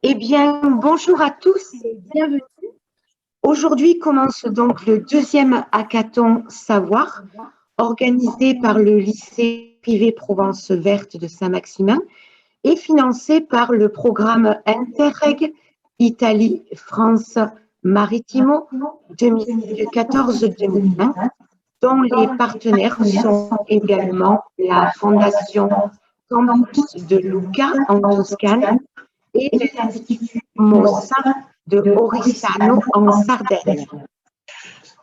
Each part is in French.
Eh bien, bonjour à tous et bienvenue. Aujourd'hui commence donc le deuxième hackathon Savoir, organisé par le lycée privé Provence Verte de Saint-Maximin et financé par le programme Interreg Italie-France Maritimo 2014-2020, dont les partenaires sont également la Fondation Campus de Lucca en Toscane e l'Istituto Mossa de Oristano in Sardegna.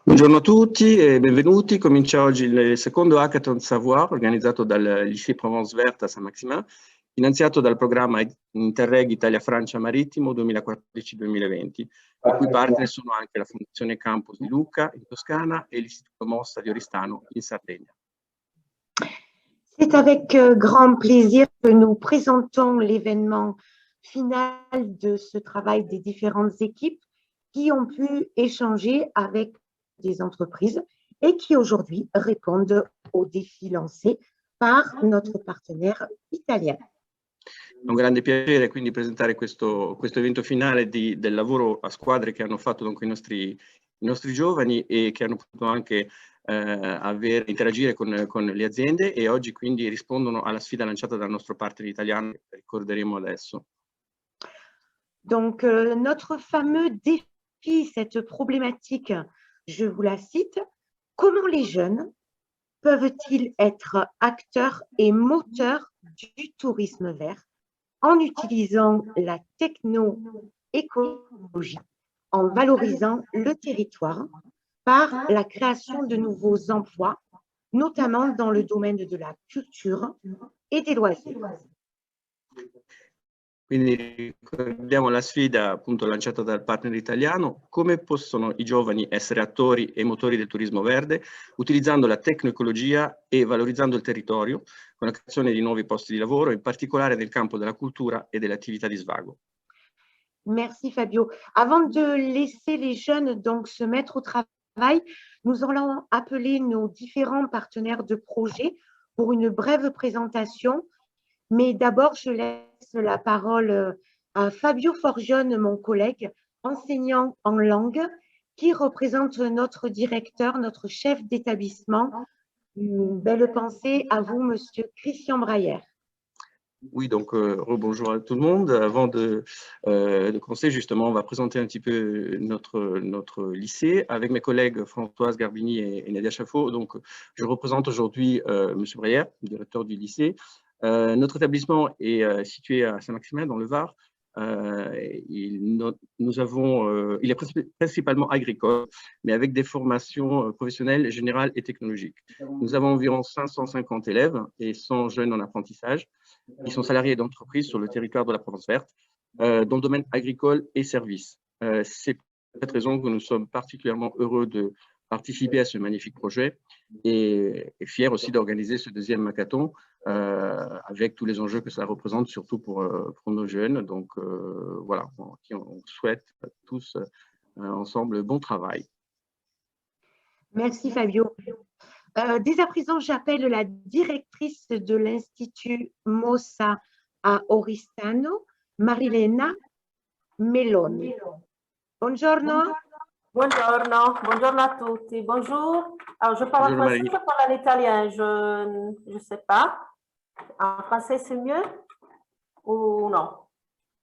Buongiorno a tutti e benvenuti. Comincia oggi il secondo Hackathon Savoir organizzato dal Lycée Provence Verte a Saint-Maximin, finanziato dal programma Interreg Italia-Francia Marittimo 2014-2020, i cui partner sono anche la Fondazione Campus di Lucca in Toscana et l'Istituto Mossa di Oristano in Sardegna. C'est avec grand plaisir que nous présentons l'événement final de ce travail des différentes équipes qui ont pu échanger avec des entreprises et qui aujourd'hui répondent aux défis lancés par notre partenaire italien. È un grande piacere quindi presentare questo evento finale del lavoro a squadre che hanno fatto donc, i nostri giovani e che hanno potuto anche interagire con le aziende e oggi quindi rispondono alla sfida lanciata dal nostro partner italiano che ricorderemo adesso. Donc, notre fameux défi, cette problématique, je vous la cite, comment les jeunes peuvent-ils être acteurs et moteurs du tourisme vert en utilisant la techno-écologie, en valorisant le territoire par la création de nouveaux emplois, notamment dans le domaine de la culture et des loisirs. Quindi ricordiamo la sfida appunto lanciata dal partner italiano: come possono i giovani essere attori e motori del turismo verde utilizzando la tecnoecologia e valorizzando il territorio con la creazione di nuovi posti di lavoro, in particolare nel campo della cultura e delle attività di svago. Merci Fabio. Avant de laisser les jeunes donc se mettre au travail, nous allons appeler nos différents partenaires de projet pour une brève présentation. Mais d'abord, je laisse la parole à Fabio Forgione, mon collègue, enseignant en langue, qui représente notre directeur, notre chef d'établissement. Une belle pensée à vous, Monsieur Christian Brayer. Oui, donc rebonjour à tout le monde. Avant de commencer, justement, on va présenter un petit peu notre lycée avec mes collègues Françoise Garbini et Nadia Chaffot. Donc, je représente aujourd'hui M. Breyer, directeur du lycée. Notre établissement est situé à Saint-Maximin, dans le Var. Il est principalement agricole, mais avec des formations professionnelles, générales et technologiques. Nous avons environ 550 élèves et 100 jeunes en apprentissage qui sont salariés d'entreprises sur le territoire de la Provence Verte, dans le domaine agricole et services. C'est pour cette raison que nous sommes particulièrement heureux de participer à ce magnifique projet et fiers aussi d'organiser ce deuxième hackathon avec tous les enjeux que ça représente, surtout pour nos jeunes. Donc voilà, on souhaite tous ensemble bon travail. Merci Fabio. Dès à présent, j'appelle la directrice de l'Institut Mossa à Oristano, Marilena Meloni. Buongiorno. Buongiorno, buongiorno a tutti. Bonjour. Alors, je parle en français, je parle en italien, je ne sais pas. En français, c'est mieux ou non?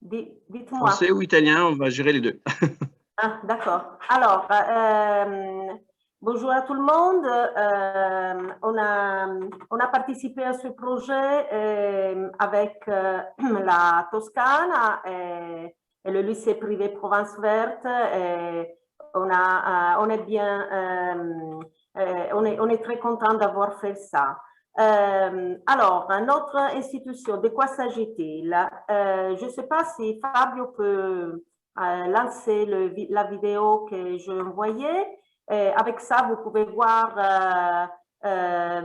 Dites-moi. Français ou italien, on va gérer les deux. Ah, d'accord. Alors, bonjour à tout le monde. On a participé à ce projet avec la Toscane et le lycée privé Provence Verte. On est très content d'avoir fait ça. Alors, notre institution, de quoi s'agit-il? Je ne sais pas si Fabio peut lancer la vidéo que je envoyais. Avec ça, vous pouvez voir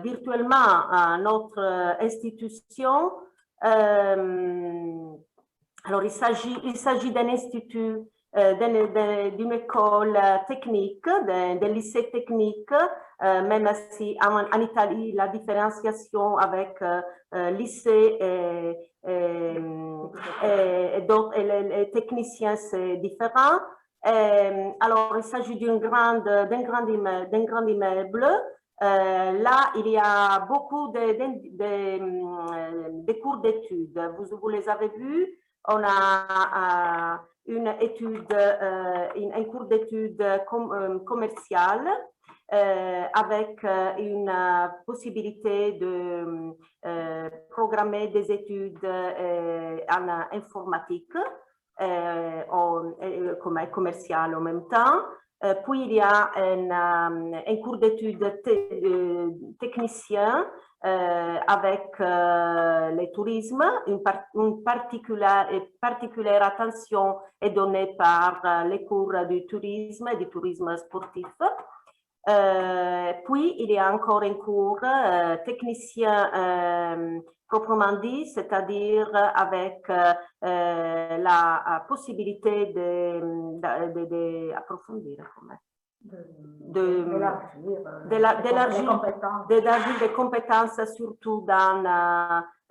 virtuellement notre institution. Alors, il s'agit d'un institut, d'une école technique, d'un lycée technique, même si en Italie, la différenciation avec lycée d'autres, les techniciens, c'est différent. Alors, il s'agit d'un grand immeuble. Là, il y a beaucoup de cours d'études. Vous les avez vus. On a une étude, un cours d'études commerciales avec une possibilité de programmer des études en informatique commerciale en même temps. Puis il y a un cours d'études technicien avec le tourisme. Une particulière attention est donnée par les cours du tourisme et du tourisme sportif. Puis, il y a encore un cours technicien proprement dit, c'est-à-dire avec la possibilité d'approfondir, d'élargir des compétences, surtout dans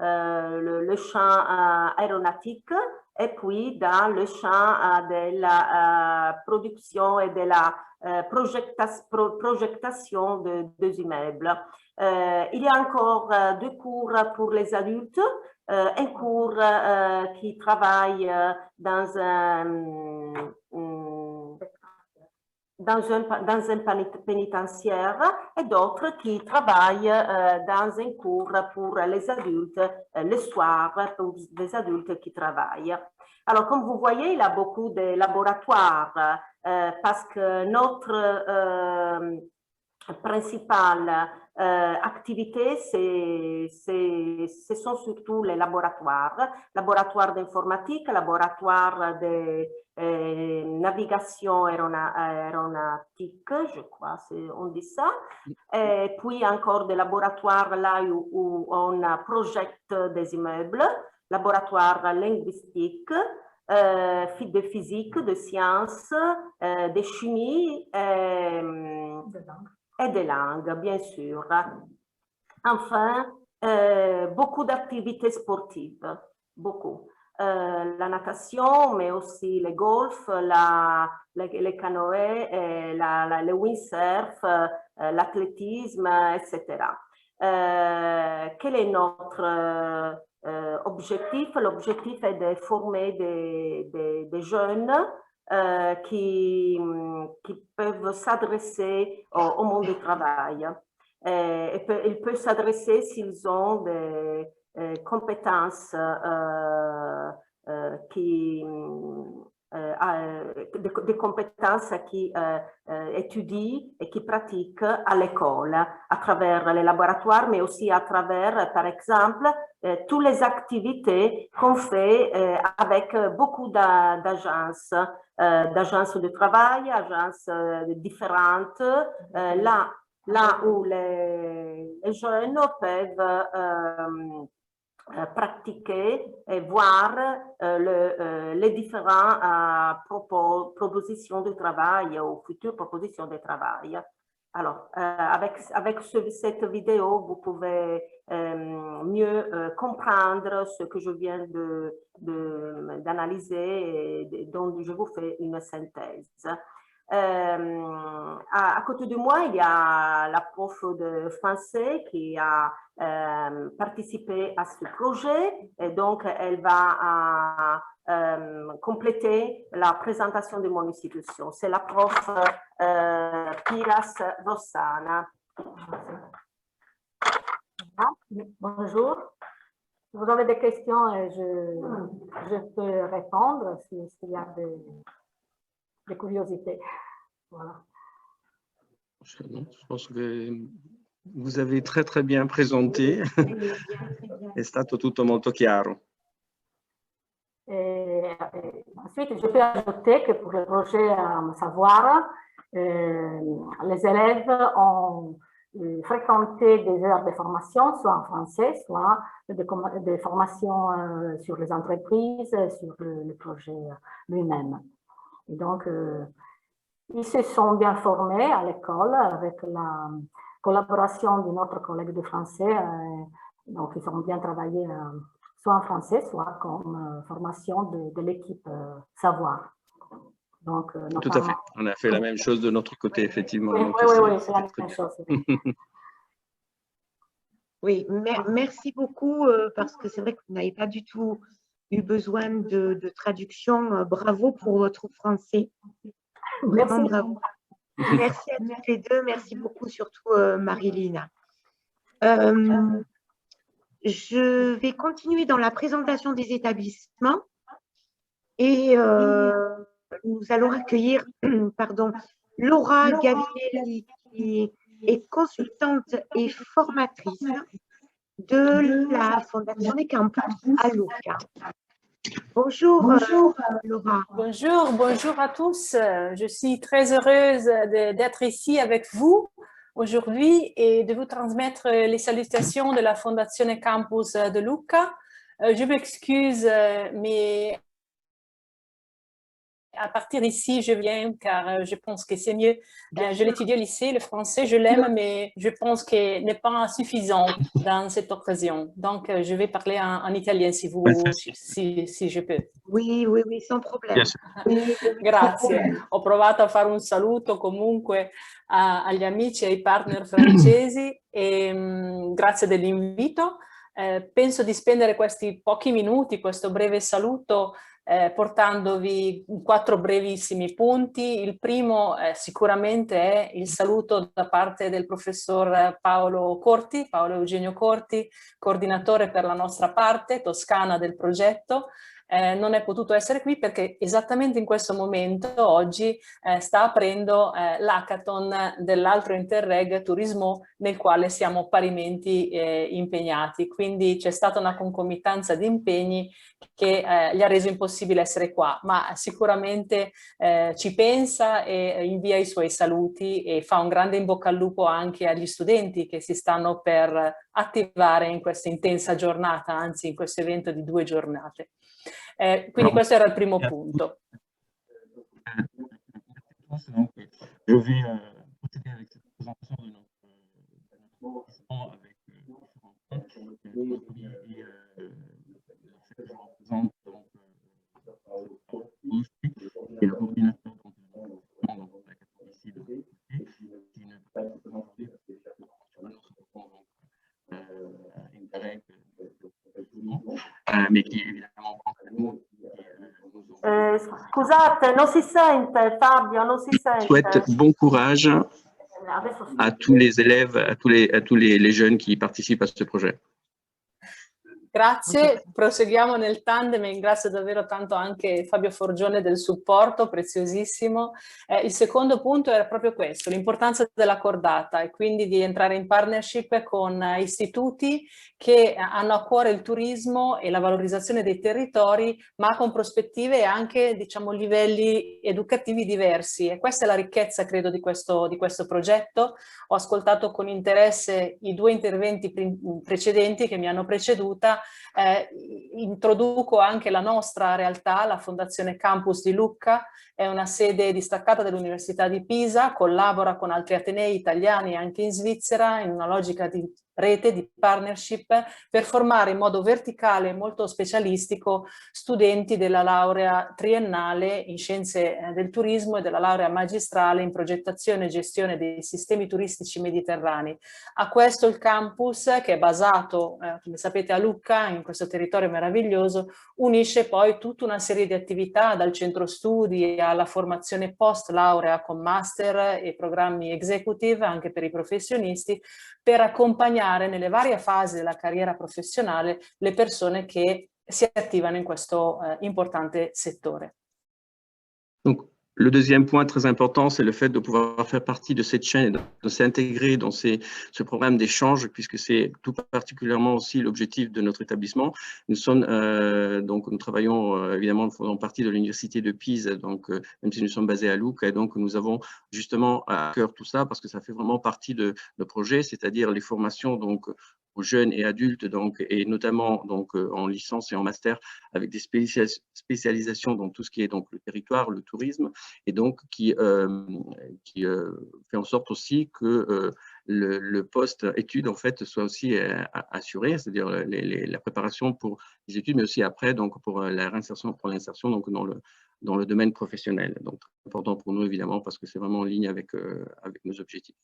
le champ aéronautique et puis dans le champ de la production et de la projection des immeubles. Il y a encore deux cours pour les adultes, un cours qui travaille dans un pénitentiaire et d'autres qui travaillent dans un cours pour les adultes le soir, pour les adultes qui travaillent. Alors, comme vous voyez, il y a beaucoup de laboratoires parce que notre principale activité, ce sont surtout les laboratoires d'informatique, laboratoires de navigation aéronautique, je crois, on dit ça, et puis encore des laboratoires là où on projette des immeubles, laboratoire linguistique, de physique, de sciences, de chimie et de langues, bien sûr. Enfin, beaucoup d'activités sportives, beaucoup. La natation, mais aussi le golf, les canoës, le windsurf, l'athlétisme, etc. Quel est notre objectif? L'objectif est de former des jeunes qui peuvent s'adresser au monde du travail. Ils peuvent s'adresser s'ils ont des compétences des compétences qui étudient et qui pratiquent à l'école, à travers les laboratoires, mais aussi à travers, par exemple, toutes les activités qu'on fait avec beaucoup d'agences de travail, agences différentes, là où les jeunes peuvent pratiquer et voir les différentes propositions de travail ou futures propositions de travail. Alors, avec cette vidéo, vous pouvez mieux comprendre ce que je viens d'analyser et dont je vous fais une synthèse. À côté de moi, il y a la prof de français qui a participé à ce projet et donc elle va compléter la présentation de mon institution. C'est la prof Piras Rossana. Bonjour. Si vous avez des questions, je peux répondre s'il y a des curiosités. Voilà. Je pense que vous avez très bien présenté. È stato tutto molto chiaro. Ensuite, je peux ajouter que pour le projet Savoir, les élèves ont fréquenté des heures de formation, soit en français, soit des formations sur les entreprises, sur le projet lui-même. Et donc, ils se sont bien formés à l'école avec la collaboration de notre collègue de français. Donc, ils ont bien travaillé soit en français, soit comme formation de l'équipe savoir. Donc, tout à fait. On a fait la même chose de notre côté, effectivement. Oui, c'est la même chose. Oui, merci beaucoup parce que c'est vrai que vous n'avez pas du tout eu besoin de traduction. Bravo pour votre français. Vraiment Merci. bravo. Merci à toutes les deux. Merci beaucoup, surtout Marilyn. Je vais continuer dans la présentation des établissements et nous allons accueillir Laura Gavinelli, qui est consultante et formatrice de la Fondation Campus à Lucca. Bonjour, Laura. Bonjour à tous. Je suis très heureuse d'être ici avec vous aujourd'hui et de vous transmettre les salutations de la Fondation Campus de Lucca. Je m'excuse, mais à partir d'ici, je viens car je pense que c'est mieux. Je l'étudie au lycée, le français, je l'aime, mais je pense qu'il n'est pas suffisant dans cette occasion. Donc, je vais parler en italien si je peux. Oui, sans problème. Grazie. Ho provato a fare un saluto comunque agli amici e ai partner francesi e grazie dell'invito. Penso di spendere questi pochi minuti, questo breve saluto, portandovi 4 brevissimi punti. Il primo sicuramente è il saluto da parte del professor Paolo Eugenio Corti, coordinatore per la nostra parte toscana del progetto. Non è potuto essere qui perché esattamente in questo momento, oggi, sta aprendo l'hackathon dell'altro Interreg Turismo nel quale siamo parimenti impegnati. Quindi c'è stata una concomitanza di impegni che gli ha reso impossibile essere qua, ma sicuramente ci pensa e invia i suoi saluti e fa un grande in bocca al lupo anche agli studenti che si stanno per attivare in questa intensa giornata, anzi in questo evento di 2 giornate. Quindi questo era il primo punto. Je vais procéder avec cette présentation de notre établissement avec différents points. Le premier est le fait que je représente donc et le coordinateur donc la catégorie ici de côté, qui ne peut pas se présenter parce que nous sommes donc Interreg, mais qui est évidemment entre nous. Scusate, non si sente, Fabio, non si sente. Souhaite bon courage à tous les élèves, à tous les jeunes qui participent à ce projet. Grazie, proseguiamo nel tandem e ringrazio davvero tanto anche Fabio Forgione del supporto preziosissimo. Il secondo punto era proprio questo, l'importanza della cordata e quindi di entrare in partnership con istituti che hanno a cuore il turismo e la valorizzazione dei territori, ma con prospettive anche, diciamo, livelli educativi diversi. E questa è la ricchezza, credo, di questo progetto. Ho ascoltato con interesse i 2 interventi precedenti che mi hanno preceduta. Introduco anche la nostra realtà, la Fondazione Campus di Lucca, è una sede distaccata dell'Università di Pisa, collabora con altri atenei italiani anche in Svizzera in una logica di rete, di partnership, per formare in modo verticale e molto specialistico studenti della laurea triennale in scienze del turismo e della laurea magistrale in progettazione e gestione dei sistemi turistici mediterranei. A questo il campus, che è basato, come sapete, a Lucca, in questo territorio meraviglioso, unisce poi tutta una serie di attività, dal centro studi alla formazione post laurea con master e programmi executive anche per i professionisti, per accompagnare nelle varie fasi della carriera professionale le persone che si attivano in questo importante settore. Donc, le deuxième point très important, c'est le fait de pouvoir faire partie de cette chaîne et de s'intégrer dans ce programme d'échange, puisque c'est tout particulièrement aussi l'objectif de notre établissement. Nous sommes donc nous travaillons évidemment, nous faisons partie de l'université de Pise, donc même si nous sommes basés à Lucca, et donc nous avons justement à cœur tout ça parce que ça fait vraiment partie de nos projets, c'est-à-dire les formations donc aux jeunes et adultes, donc, et notamment donc, en licence et en master, avec des spécialisations dans tout ce qui est donc, le territoire, le tourisme, et donc qui fait en sorte aussi que le post-études en fait, soit aussi assuré, c'est-à-dire la préparation pour les études, mais aussi après donc, pour l'insertion donc, dans le domaine professionnel. Donc, très important pour nous, évidemment, parce que c'est vraiment en ligne avec nos objectifs.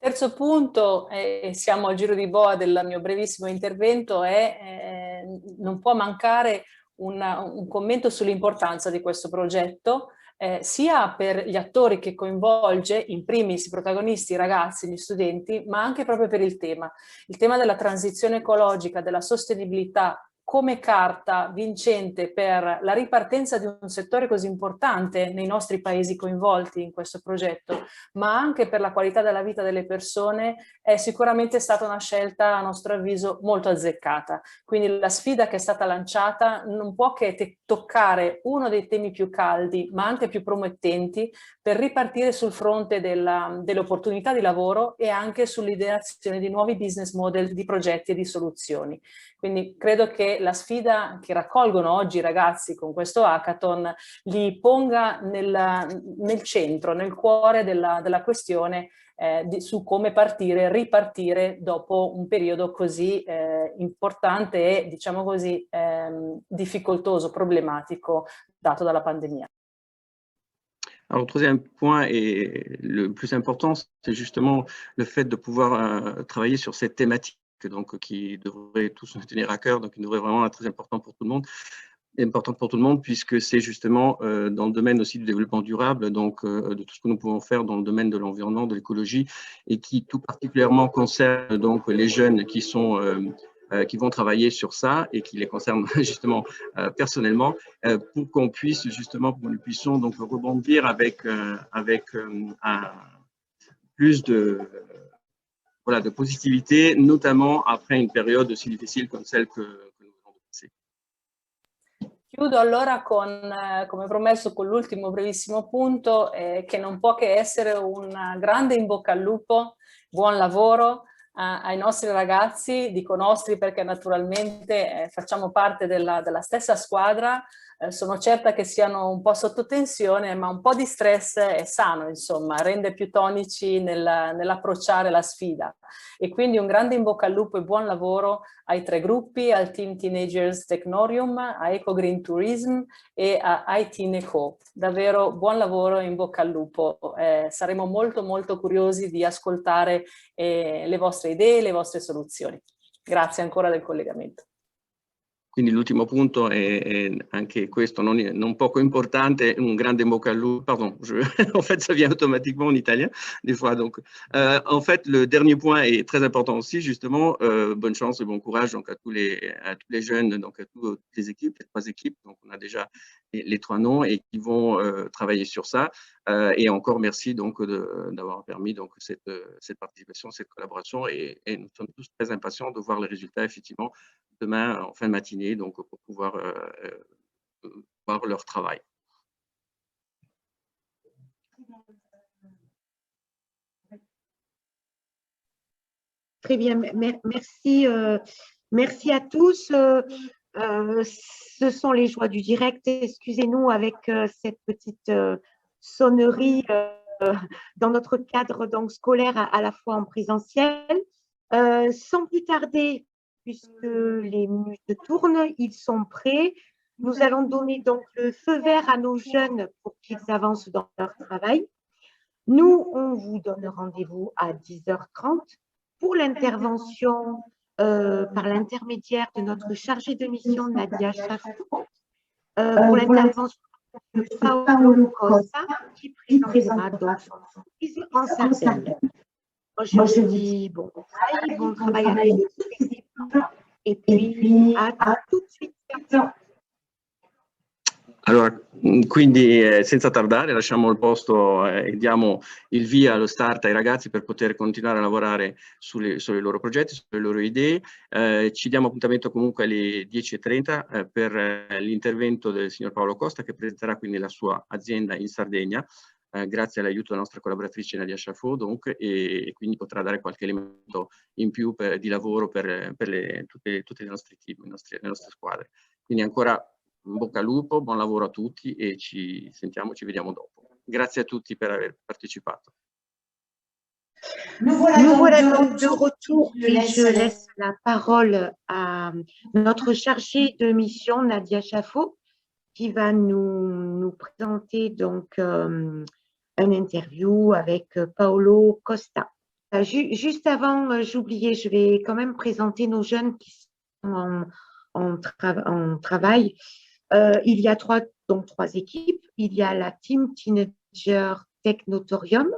Terzo punto, e siamo al giro di boa del mio brevissimo intervento, non può mancare un commento sull'importanza di questo progetto, sia per gli attori che coinvolge, in primis i protagonisti, i ragazzi, gli studenti, ma anche proprio per il tema della transizione ecologica, della sostenibilità, come carta vincente per la ripartenza di un settore così importante nei nostri paesi coinvolti in questo progetto, ma anche per la qualità della vita delle persone, è sicuramente stata una scelta, a nostro avviso, molto azzeccata. Quindi la sfida che è stata lanciata non può che toccare uno dei temi più caldi, ma anche più promettenti, per ripartire sul fronte delle opportunità di lavoro e anche sull'ideazione di nuovi business model, di progetti e di soluzioni. Quindi credo che la sfida che raccolgono oggi i ragazzi con questo hackathon li ponga nel centro, nel cuore della questione su come ripartire dopo un periodo così importante e, diciamo così, difficoltoso, problematico, dato dalla pandemia. Alors, le troisième point et le plus important, c'est justement le fait de pouvoir travailler sur cette thématique donc, qui devrait tous nous tenir à cœur, donc qui devrait vraiment être très important pour tout le monde, puisque c'est justement dans le domaine aussi du développement durable, donc de tout ce que nous pouvons faire dans le domaine de l'environnement, de l'écologie, et qui tout particulièrement concerne donc les jeunes qui vont travailler sur ça et qui les concerne justement personnellement, pour qu'on puisse justement, pour que nous puissions donc rebondir avec plus de positivité, notamment après une période aussi difficile comme celle que nous venons de passer. Chiudo allora come promesso, con l'ultimo brevissimo punto, che non può che essere un grande in bocca al lupo, buon lavoro ai nostri ragazzi, dico nostri perché naturalmente facciamo parte della stessa squadra. Sono certa che siano un po' sotto tensione, ma un po' di stress è sano, insomma, rende più tonici nell'approcciare la sfida. E quindi un grande in bocca al lupo e buon lavoro ai 3 gruppi, al Team Teenagers Technorium, a Eco Green Tourism e a IT Neco. Davvero buon lavoro e in bocca al lupo. Saremo molto molto curiosi di ascoltare le vostre idee e le vostre soluzioni. Grazie ancora del collegamento. Quindi l'ultimo punto è anche questo, non poco importante, un grande in bocca al lupo, pardon, en fait ça vient automatiquement en italien des fois, donc en fait le dernier point est très important aussi, justement, bonne chance et bon courage donc à tous les jeunes, donc à toutes les équipes, les 3 équipes, donc on a déjà les 3 noms et qui vont travailler sur ça, et encore merci donc d'avoir permis donc cette participation, cette collaboration, et nous sommes tous très impatients de voir les résultats effectivement demain en fin de matinée, donc pour pouvoir voir leur travail. Très bien, merci, merci à tous. Ce sont les joies du direct. Excusez-nous avec cette petite sonnerie dans notre cadre donc, scolaire à la fois en présentiel. Sans plus tarder, puisque les minutes tournent, ils sont prêts. Nous allons donner donc le feu vert à nos jeunes pour qu'ils avancent dans leur travail. Nous, on vous donne rendez-vous à 10h30 pour l'intervention par l'intermédiaire de notre chargée de mission, Nadia Chafou, pour l'intervention de Paolo Costa, qui présentera donc son entreprise en Sardaigne. Moi, je dis bon travail avec l'équipe et puis à tout de suite. Allora, quindi senza tardare lasciamo il posto e diamo il via allo start ai ragazzi per poter continuare a lavorare sui loro progetti, sulle loro idee. Ci diamo appuntamento comunque alle 10:30 per l'intervento del signor Paolo Costa, che presenterà quindi la sua azienda in Sardegna. grazie all'aiuto della nostra collaboratrice Nadia Chaffo, donc, e quindi potrà dare qualche elemento in più di lavoro per tutti i nostri team, le nostre squadre. Quindi ancora in bocca al lupo, buon lavoro a tutti e ci sentiamo, ci vediamo dopo. Grazie a tutti per aver partecipato. Nous voilà donc de retour et je laisse la parole à notre chargée de mission, Nadia Chaffo, qui va nous présenter donc une interview avec Paolo Costa. Juste avant, j'oubliais, je vais quand même présenter nos jeunes qui sont en travail. Il y a trois équipes. Il y a la Team Teenager Technotorium.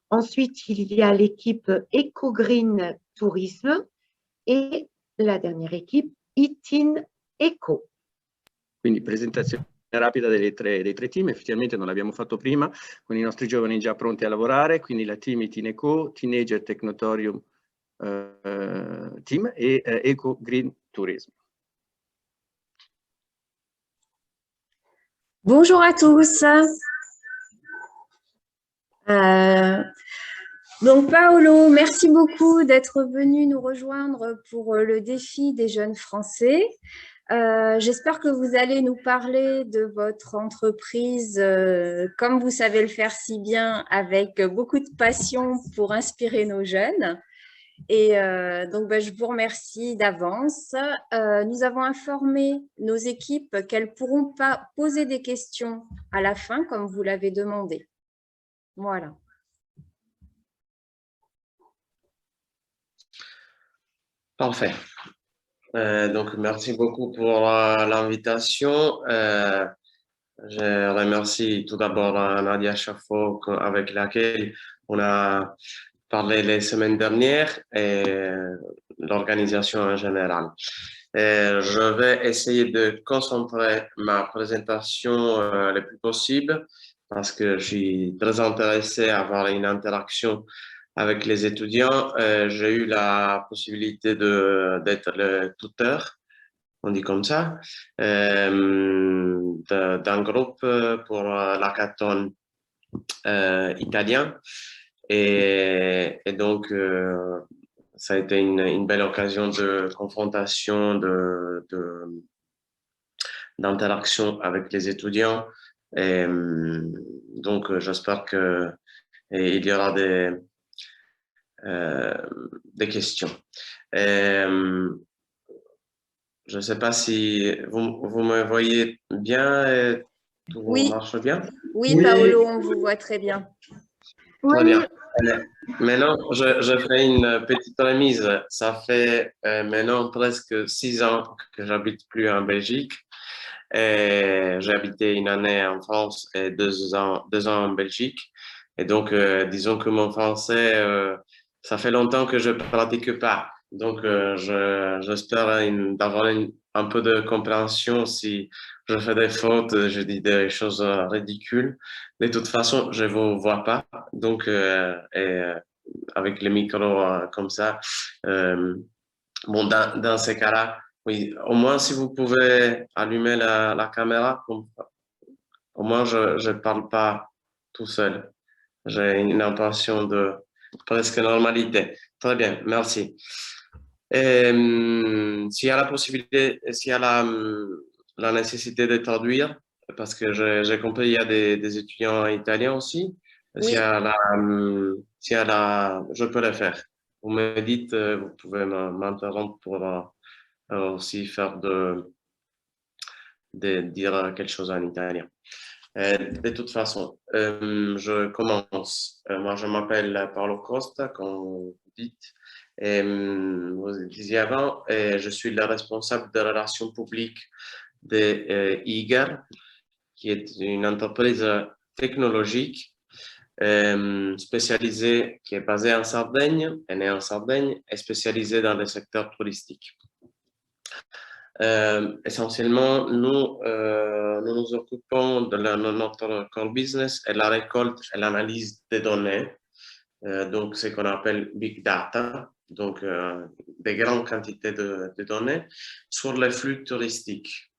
Ensuite, il y a l'équipe EcoGreen Tourisme et la dernière équipe Itin Eco. Quindi presentazione rapida dei tre team, effettivamente non l'abbiamo fatto prima, con i nostri giovani già pronti a lavorare, quindi la team Itin Eco, Teenager Technotorium Team e EcoGreen Tourisme. Bonjour à tous. Donc Paolo, merci beaucoup d'être venu nous rejoindre pour le défi des jeunes français. J'espère que vous allez nous parler de votre entreprise comme vous savez le faire si bien, avec beaucoup de passion pour inspirer nos jeunes. Et donc, je vous remercie d'avance. Nous avons informé nos équipes qu'elles pourront pas poser des questions à la fin, comme vous l'avez demandé. Voilà. Parfait. Donc, merci beaucoup pour l'invitation. Je remercie tout d'abord Nadia Chaffo, avec laquelle on a parlé les semaines dernières, et l'organisation en général. Je vais essayer de concentrer ma présentation le plus possible parce que je suis très intéressé à avoir une interaction avec les étudiants. J'ai eu la possibilité d'être le tuteur, on dit comme ça, d'un groupe pour l'hackathon italien. Et donc, ça a été une belle occasion de confrontation, d'interaction avec les étudiants. Et donc, j'espère qu'il y aura des questions. Je ne sais pas si vous me voyez bien et tout marche bien? Oui, Paolo, on vous voit très bien. Très bien. Maintenant, je ferai une petite remise. Ça fait maintenant presque 6 ans que j'habite plus en Belgique. J'ai habité une année en France et 2 ans en Belgique. Et donc, disons que mon français, ça fait longtemps que je ne pratique pas. Donc, j'espère d'avoir un peu de compréhension si je fais des fautes, je dis des choses ridicules. De toute façon, je ne vous vois pas. Donc, avec les micros comme ça, bon, dans ces cas-là, oui, au moins si vous pouvez allumer la caméra, au moins je ne parle pas tout seul. J'ai une impression de presque normalité. Très bien, merci. S'il y a la possibilité, s'il y a la nécessité de traduire, parce que j'ai compris, il y a des étudiants italiens aussi. Oui. Je peux le faire. Vous me dites, vous pouvez m'interrompre pour aussi faire dire quelque chose en italien. De toute façon, je commence. Moi, je m'appelle Paolo Costa, comme vous dites. Vous disiez avant, je suis le responsable de relations publiques de IGAR, qui est une entreprise technologique spécialisée, qui est basée en Sardaigne, est née en Sardaigne, et spécialisée dans le secteur touristique. Essentiellement, nous nous occupons de notre core business et la récolte et l'analyse des données, donc ce qu'on appelle Big Data, donc des grandes quantités de données sur les flux touristiques.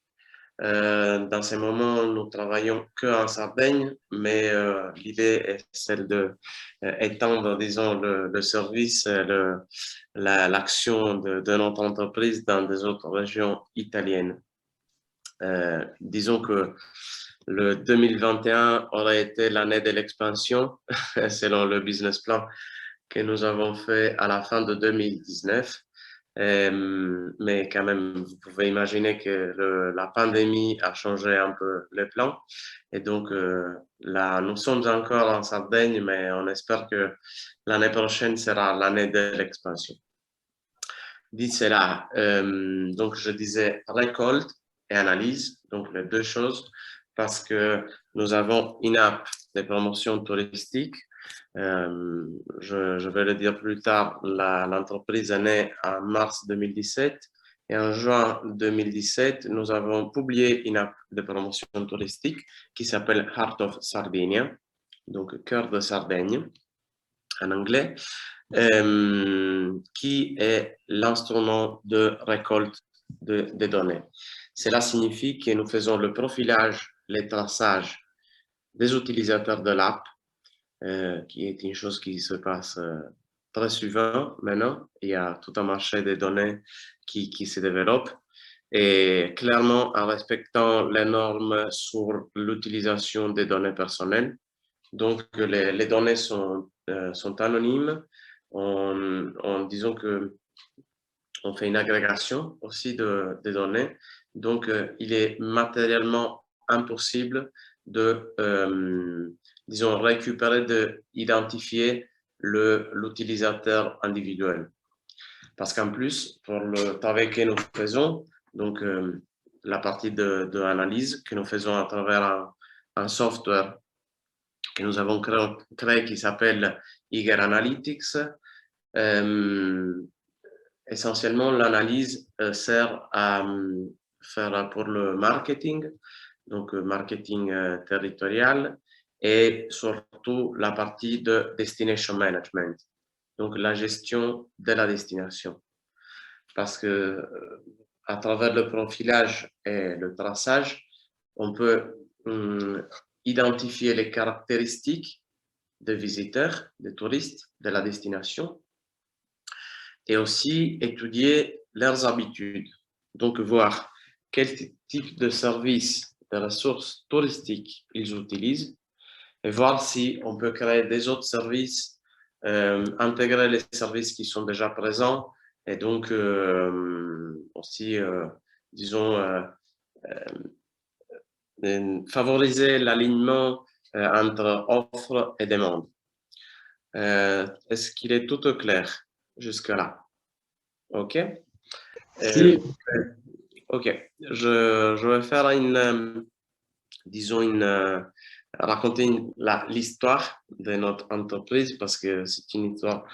Dans ces moments, nous travaillons que en Sardaigne, mais l'idée est celle de étendre, disons, le service, l'action de notre entreprise dans des autres régions italiennes. Disons que le 2021 aurait été l'année de l'expansion, selon le business plan que nous avons fait à la fin de 2019. Mais quand même, vous pouvez imaginer que la pandémie a changé un peu les plans. Et donc, là, nous sommes encore en Sardaigne, mais on espère que l'année prochaine sera l'année de l'expansion. Dit cela, donc je disais récolte et analyse, donc les deux choses, parce que nous avons une app de promotion touristique. Je vais le dire plus tard, l'entreprise est née en mars 2017 et en juin 2017, nous avons publié une app de promotion touristique qui s'appelle Heart of Sardinia, donc Cœur de Sardaigne en anglais, qui est l'instrument de récolte des données. Cela signifie que nous faisons le profilage, le traçage des utilisateurs de l'app, qui est une chose qui se passe très souvent maintenant. Il y a tout un marché des données qui se développe et clairement en respectant les normes sur l'utilisation des données personnelles. Donc, les données sont anonymes. Disons que on fait une agrégation aussi des données. Donc, il est matériellement impossible de, disons, récupérer, d'identifier l'utilisateur individuel. Parce qu'en plus, pour le travail que nous faisons, donc la partie de l'analyse que nous faisons à travers un software que nous avons créé qui s'appelle Eager Analytics, essentiellement, l'analyse sert à faire pour le marketing, donc marketing territorial, et surtout la partie de destination management, donc la gestion de la destination. Parce que à travers le profilage et le traçage, on peut identifier les caractéristiques des visiteurs, des touristes de la destination, et aussi étudier leurs habitudes. Donc, voir quel type de services, de ressources touristiques ils utilisent et voir si on peut créer des autres services, intégrer les services qui sont déjà présents et donc aussi, disons, favoriser l'alignement entre offre et demande. Est-ce qu'il est tout clair jusque-là? OK. Si. OK. Je vais faire raconter l'histoire de notre entreprise parce que c'est une histoire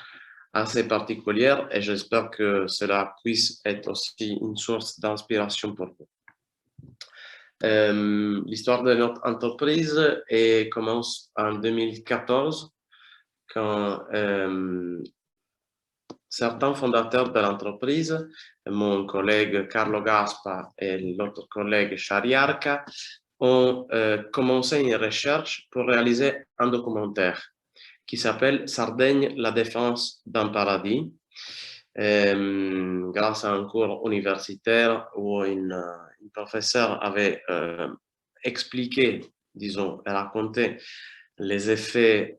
assez particulière et j'espère que cela puisse être aussi une source d'inspiration pour vous. L'histoire de notre entreprise commence en 2014 quand certains fondateurs de l'entreprise, mon collègue Carlo Gaspa et l'autre collègue Shariarka, ont commencé une recherche pour réaliser un documentaire qui s'appelle Sardaigne, la défense d'un paradis, grâce à un cours universitaire où une professeure avait expliqué, disons, raconté les effets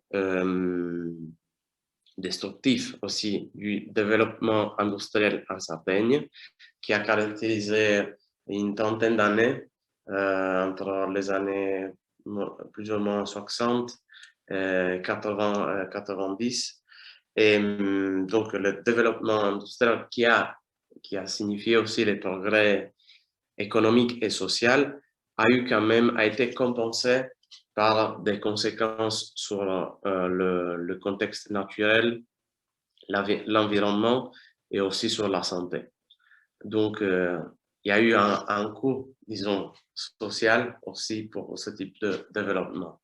destructif aussi du développement industriel en Sardaigne, qui a caractérisé une trentaine d'années, entre les années plus ou moins 60 et 80, 90. Et donc, le développement industriel qui a signifié aussi les progrès économiques et sociaux a été compensé par des conséquences sur le contexte naturel, l'environnement et aussi sur la santé. Donc, il y a eu un coût, disons, social aussi pour ce type de développement.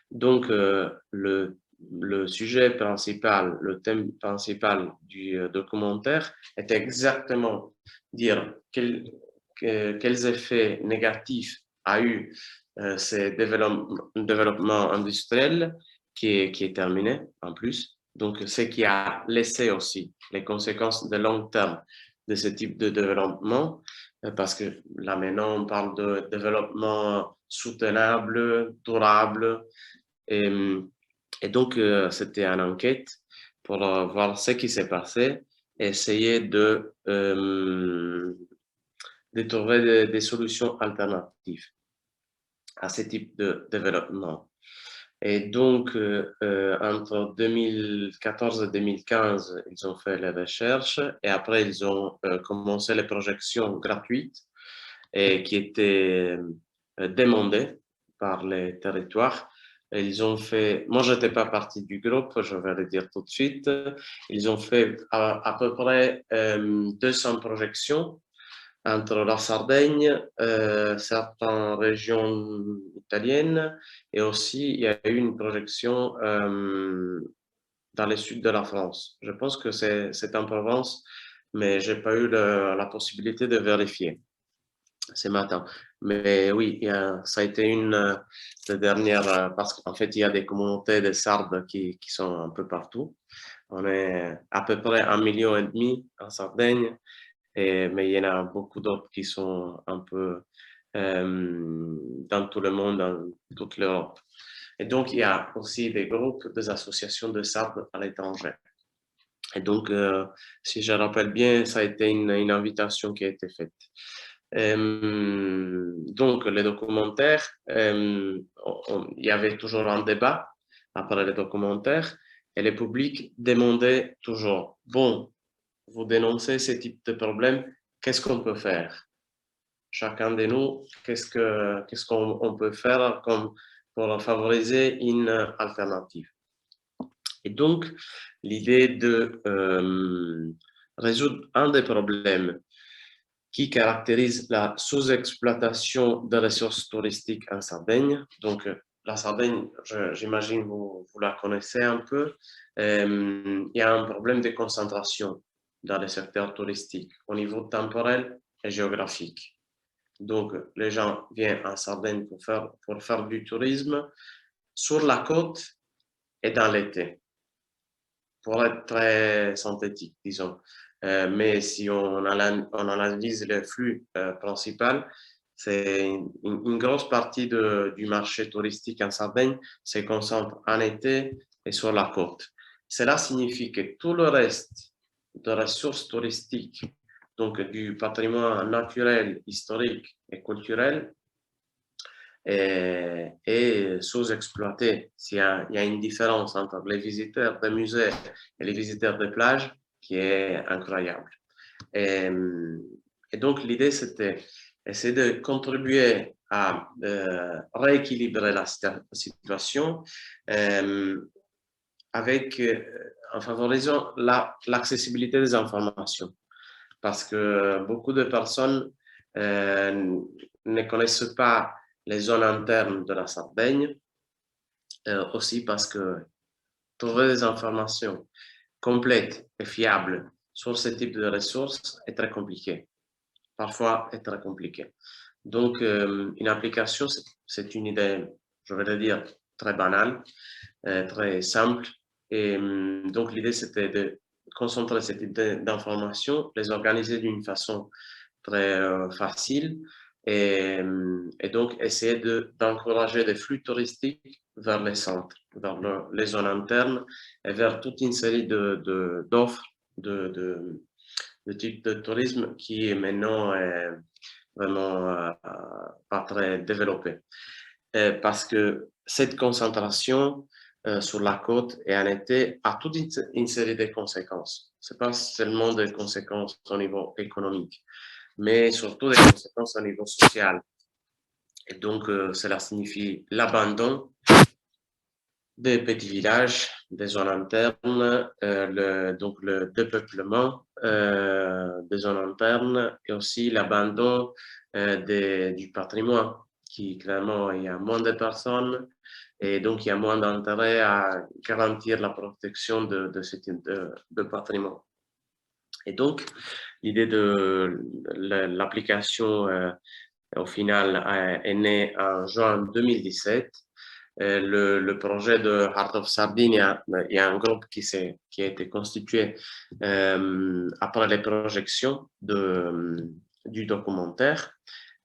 Donc, le sujet principal, le thème principal du documentaire est exactement dire quels effets négatifs a eu ce développement industriel qui est terminé en plus. Donc, ce qui a laissé aussi les conséquences de long terme de ce type de développement, parce que là maintenant on parle de développement soutenable, durable, et donc c'était une enquête pour voir ce qui s'est passé, essayer de trouver des solutions alternatives à ce type de développement. Et donc, entre 2014 et 2015, ils ont fait les recherches et après, ils ont commencé les projections gratuites et qui étaient demandées par les territoires. Et ils ont fait, moi, je n'étais pas partie du groupe, je vais le dire tout de suite. Ils ont fait à peu près 200 projections entre la Sardaigne, certaines régions italiennes, et aussi il y a eu une projection dans le sud de la France. Je pense que c'est en Provence, mais je n'ai pas eu la possibilité de vérifier ce matin. Mais oui, ça a été une des dernières, parce qu'en fait, il y a des communautés de Sardes qui sont un peu partout. On est à peu près 1,5 million en Sardaigne. Mais il y en a beaucoup d'autres qui sont un peu dans tout le monde, dans toute l'Europe. Et donc, il y a aussi des groupes, des associations de Sardes à l'étranger. Et donc, si je rappelle bien, ça a été une invitation qui a été faite. Donc, les documentaires, il y avait toujours un débat après les documentaires et le public demandait toujours, bon, vous dénoncez ce type de problème, qu'est-ce qu'on peut faire? Chacun de nous, qu'est-ce qu'on peut faire pour favoriser une alternative? Et donc, l'idée de résoudre un des problèmes qui caractérise la sous-exploitation des ressources touristiques en Sardaigne. Donc, la Sardaigne, j'imagine vous la connaissez un peu, il y a un problème de concentration dans le secteur touristique au niveau temporel et géographique. Donc, les gens viennent en Sardaigne pour faire du tourisme sur la côte et dans l'été, pour être très synthétique, disons. Mais si on analyse le flux principal, c'est une grosse partie du marché touristique en Sardaigne se concentre en été et sur la côte. Cela signifie que tout le reste de ressources touristiques, donc du patrimoine naturel, historique et culturel, est sous-exploité. Il y a une différence entre les visiteurs des musées et les visiteurs des plages qui est incroyable. Et donc, l'idée, c'était essayer de contribuer à rééquilibrer la situation en favorisant l'accessibilité des informations. Parce que beaucoup de personnes ne connaissent pas les zones internes de la Sardaigne, aussi parce que trouver des informations complètes et fiables sur ce type de ressources est très compliqué. Parfois, est très compliqué. Donc, une application, c'est une idée, je vais le dire, très banale, très simple. Et donc, l'idée, c'était de concentrer ce type d'informations, les organiser d'une façon très facile et donc essayer d'encourager des flux touristiques vers les centres, vers les zones internes et vers toute une série d'offres de type de tourisme qui maintenant est vraiment pas très développé. Parce que cette concentration sur la côte et en été a toute une série de conséquences. Ce n'est pas seulement des conséquences au niveau économique, mais surtout des conséquences au niveau social. Et donc, cela signifie l'abandon des petits villages, des zones internes, donc le dépeuplement des zones internes et aussi l'abandon du patrimoine, qui clairement, il y a moins de personnes et donc il y a moins d'intérêt à garantir la protection de ce type de patrimoine. Et donc, l'idée de l'application, au final, est née en juin 2017. Le projet de Heart of Sardinia, il y a un groupe qui a été constitué après les projections du documentaire.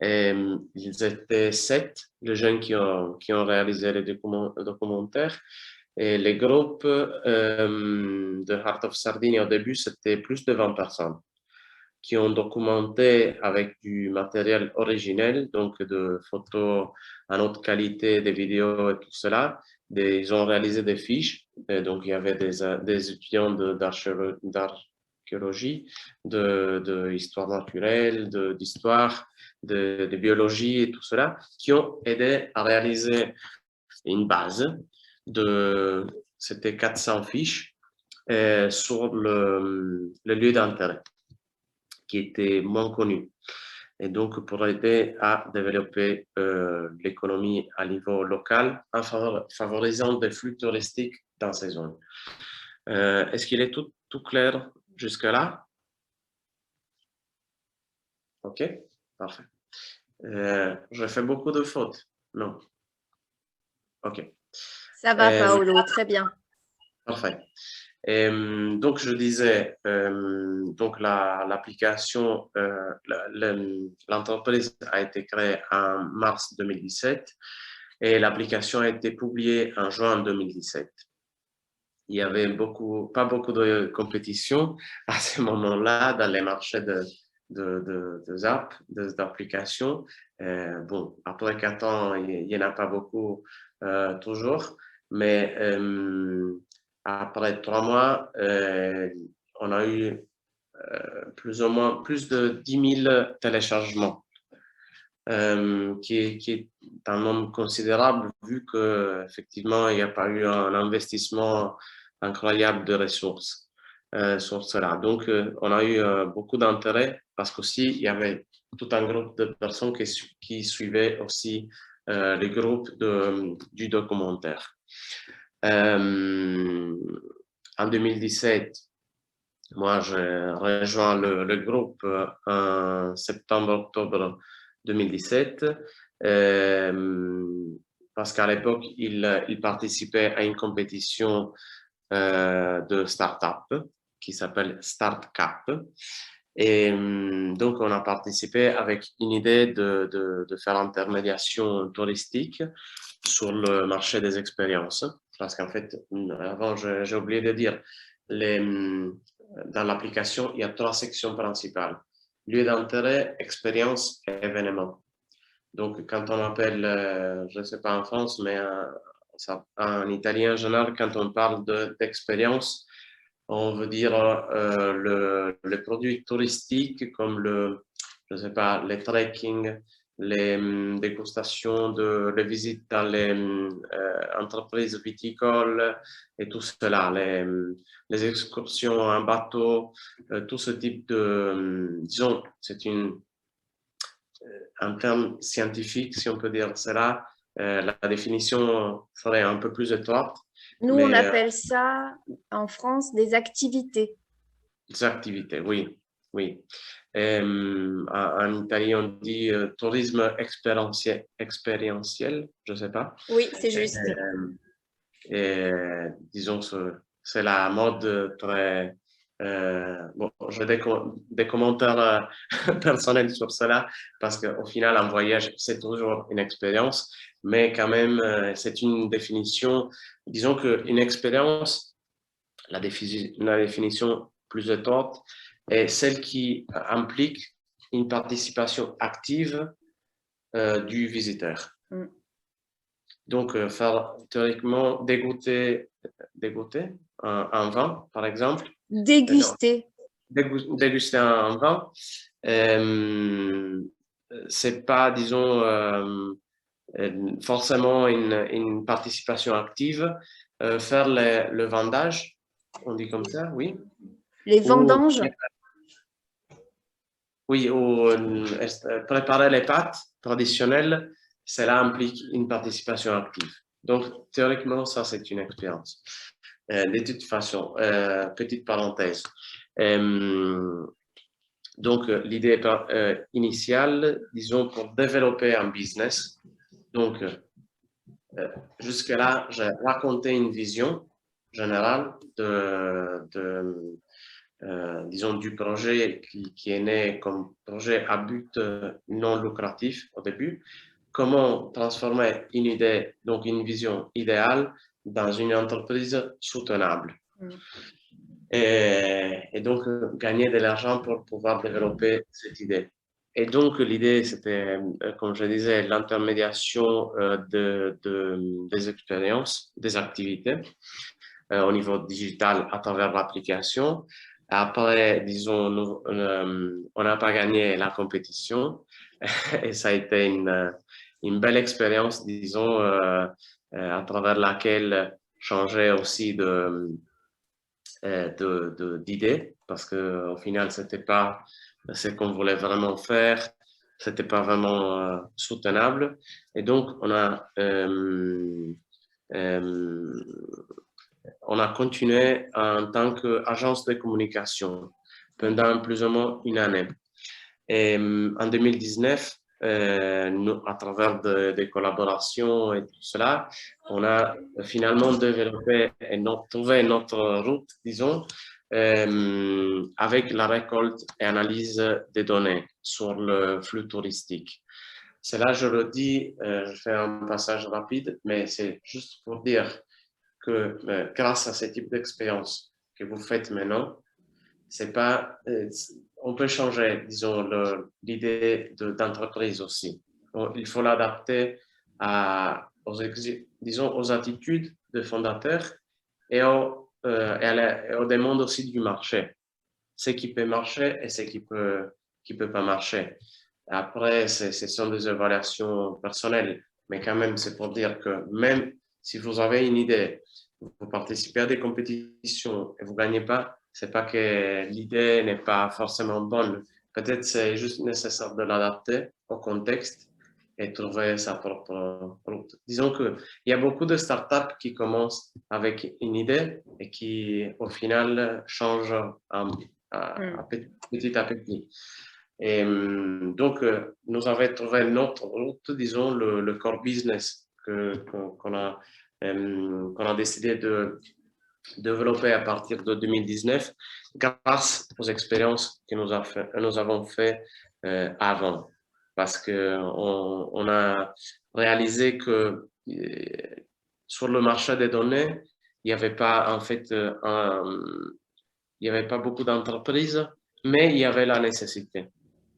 Et, ils étaient 7, les jeunes qui ont réalisé le documentaire. Et les groupes de Heart of Sardinia, au début, c'était plus de 20 personnes qui ont documenté avec du matériel originel, donc de photos en haute qualité, des vidéos et tout cela. Ils ont réalisé des fiches, et donc il y avait des étudiants d'archéologie, d'histoire naturelle, d'histoire, de biologie et tout cela, qui ont aidé à réaliser une base c'était 400 fiches sur le lieu d'intérêt, qui était moins connu. Et donc, pour aider à développer l'économie à niveau local en favorisant des flux touristiques dans ces zones. Est-ce qu'il est tout clair jusque-là? OK, parfait. Je fais beaucoup de fautes? Non. OK. Ça va, Paolo, très bien. Parfait. Donc, je disais, donc l'application, l'entreprise a été créée en mars 2017 et l'application a été publiée en juin 2017. Il y avait pas beaucoup de compétition à ce moment-là dans les marchés d'applications. Bon, après 4 ans, il n'y en a pas beaucoup toujours, mais après 3 mois, on a eu plus de 10 000 téléchargements, qui est un nombre considérable vu qu'effectivement, il n'y a pas eu un investissement incroyable de ressources sur cela. Donc, on a eu beaucoup d'intérêt parce qu'aussi, il y avait tout un groupe de personnes qui suivaient aussi les groupes du documentaire. En 2017, moi, j'ai rejoint le groupe en septembre-octobre 2017 parce qu'à l'époque, il participait à une compétition de start-up qui s'appelle StartCap. Et donc, on a participé avec une idée de faire intermédiation touristique sur le marché des expériences. Parce qu'en fait, avant, j'ai oublié de dire, dans l'application, il y a 3 sections principales. Lieu d'intérêt, expérience et événement. Donc, quand on appelle, je ne sais pas en France, mais en italien en général, quand on parle d'expérience, on veut dire les produits touristiques comme je ne sais pas, les trekking, les dégustations, les visites dans les entreprises viticoles et tout cela, les excursions en bateau, tout ce type disons, c'est un terme scientifique, si on peut dire cela. La définition serait un peu plus étroite. Nous, on appelle ça, en France, des activités. Des activités, oui. Oui. En italien, on dit tourisme expérientiel, je ne sais pas. Oui, c'est juste. Disons, c'est la mode très... bon, j'ai des commentaires personnels sur cela parce qu'au final, un voyage, c'est toujours une expérience, mais quand même, c'est une définition. Disons qu'une expérience, la définition plus étroite, est celle qui implique une participation active du visiteur. Donc, faire théoriquement déguster un vin, par exemple. Déguster. Déguster un vin. C'est pas, disons, forcément une participation active. Faire le vendage, on dit comme ça, oui. Les vendanges. Oui, ou préparer les pâtes traditionnelles, cela implique une participation active. Donc, théoriquement, ça, c'est une expérience. De toute façon, petite parenthèse. Donc, l'idée initiale, disons, pour développer un business. Donc, jusque-là, j'ai raconté une vision générale disons, du projet qui est né comme projet à but non lucratif au début. Comment transformer une idée, donc une vision idéale, dans une entreprise soutenable. Et donc, gagner de l'argent pour pouvoir développer cette idée. Et donc, l'idée, c'était, comme je disais, l'intermédiation des expériences, des activités au niveau digital à travers l'application. Après, disons, on n'a pas gagné la compétition et ça a été une belle expérience, disons, à travers laquelle changer aussi d'idées parce qu'au final, c'était pas ce qu'on voulait vraiment faire, c'était pas vraiment soutenable. Et donc, on a continué en tant qu'agence de communication pendant plus ou moins une année. Et en 2019, à travers des collaborations et tout cela, on a finalement développé et trouvé notre route, disons, avec la récolte et analyse des données sur le flux touristique. Cela, je le dis, je fais un passage rapide, mais c'est juste pour dire que grâce à ce type d'expérience que vous faites maintenant, c'est pas, on peut changer, disons, l'idée d'entreprise aussi. Donc, il faut l'adapter disons, aux attitudes des fondateurs et aux demandes aussi du marché. Ce qui peut marcher et ce qui peut pas marcher. Après, ce sont des évaluations personnelles, mais quand même, c'est pour dire que même si vous avez une idée, vous participez à des compétitions et vous gagnez pas, c'est pas que l'idée n'est pas forcément bonne. Peut-être c'est juste nécessaire de l'adapter au contexte et trouver sa propre route. Disons qu'il y a beaucoup de startups qui commencent avec une idée et qui, au final, changent petit à petit. Et donc, nous avons trouvé notre route, disons, le core business qu'on a décidé de développer à partir de 2019 grâce aux expériences que nous avons fait avant. Parce qu'on a réalisé que sur le marché des données, il n'y avait pas, en fait, il n'y avait pas beaucoup d'entreprises, mais il y avait la nécessité.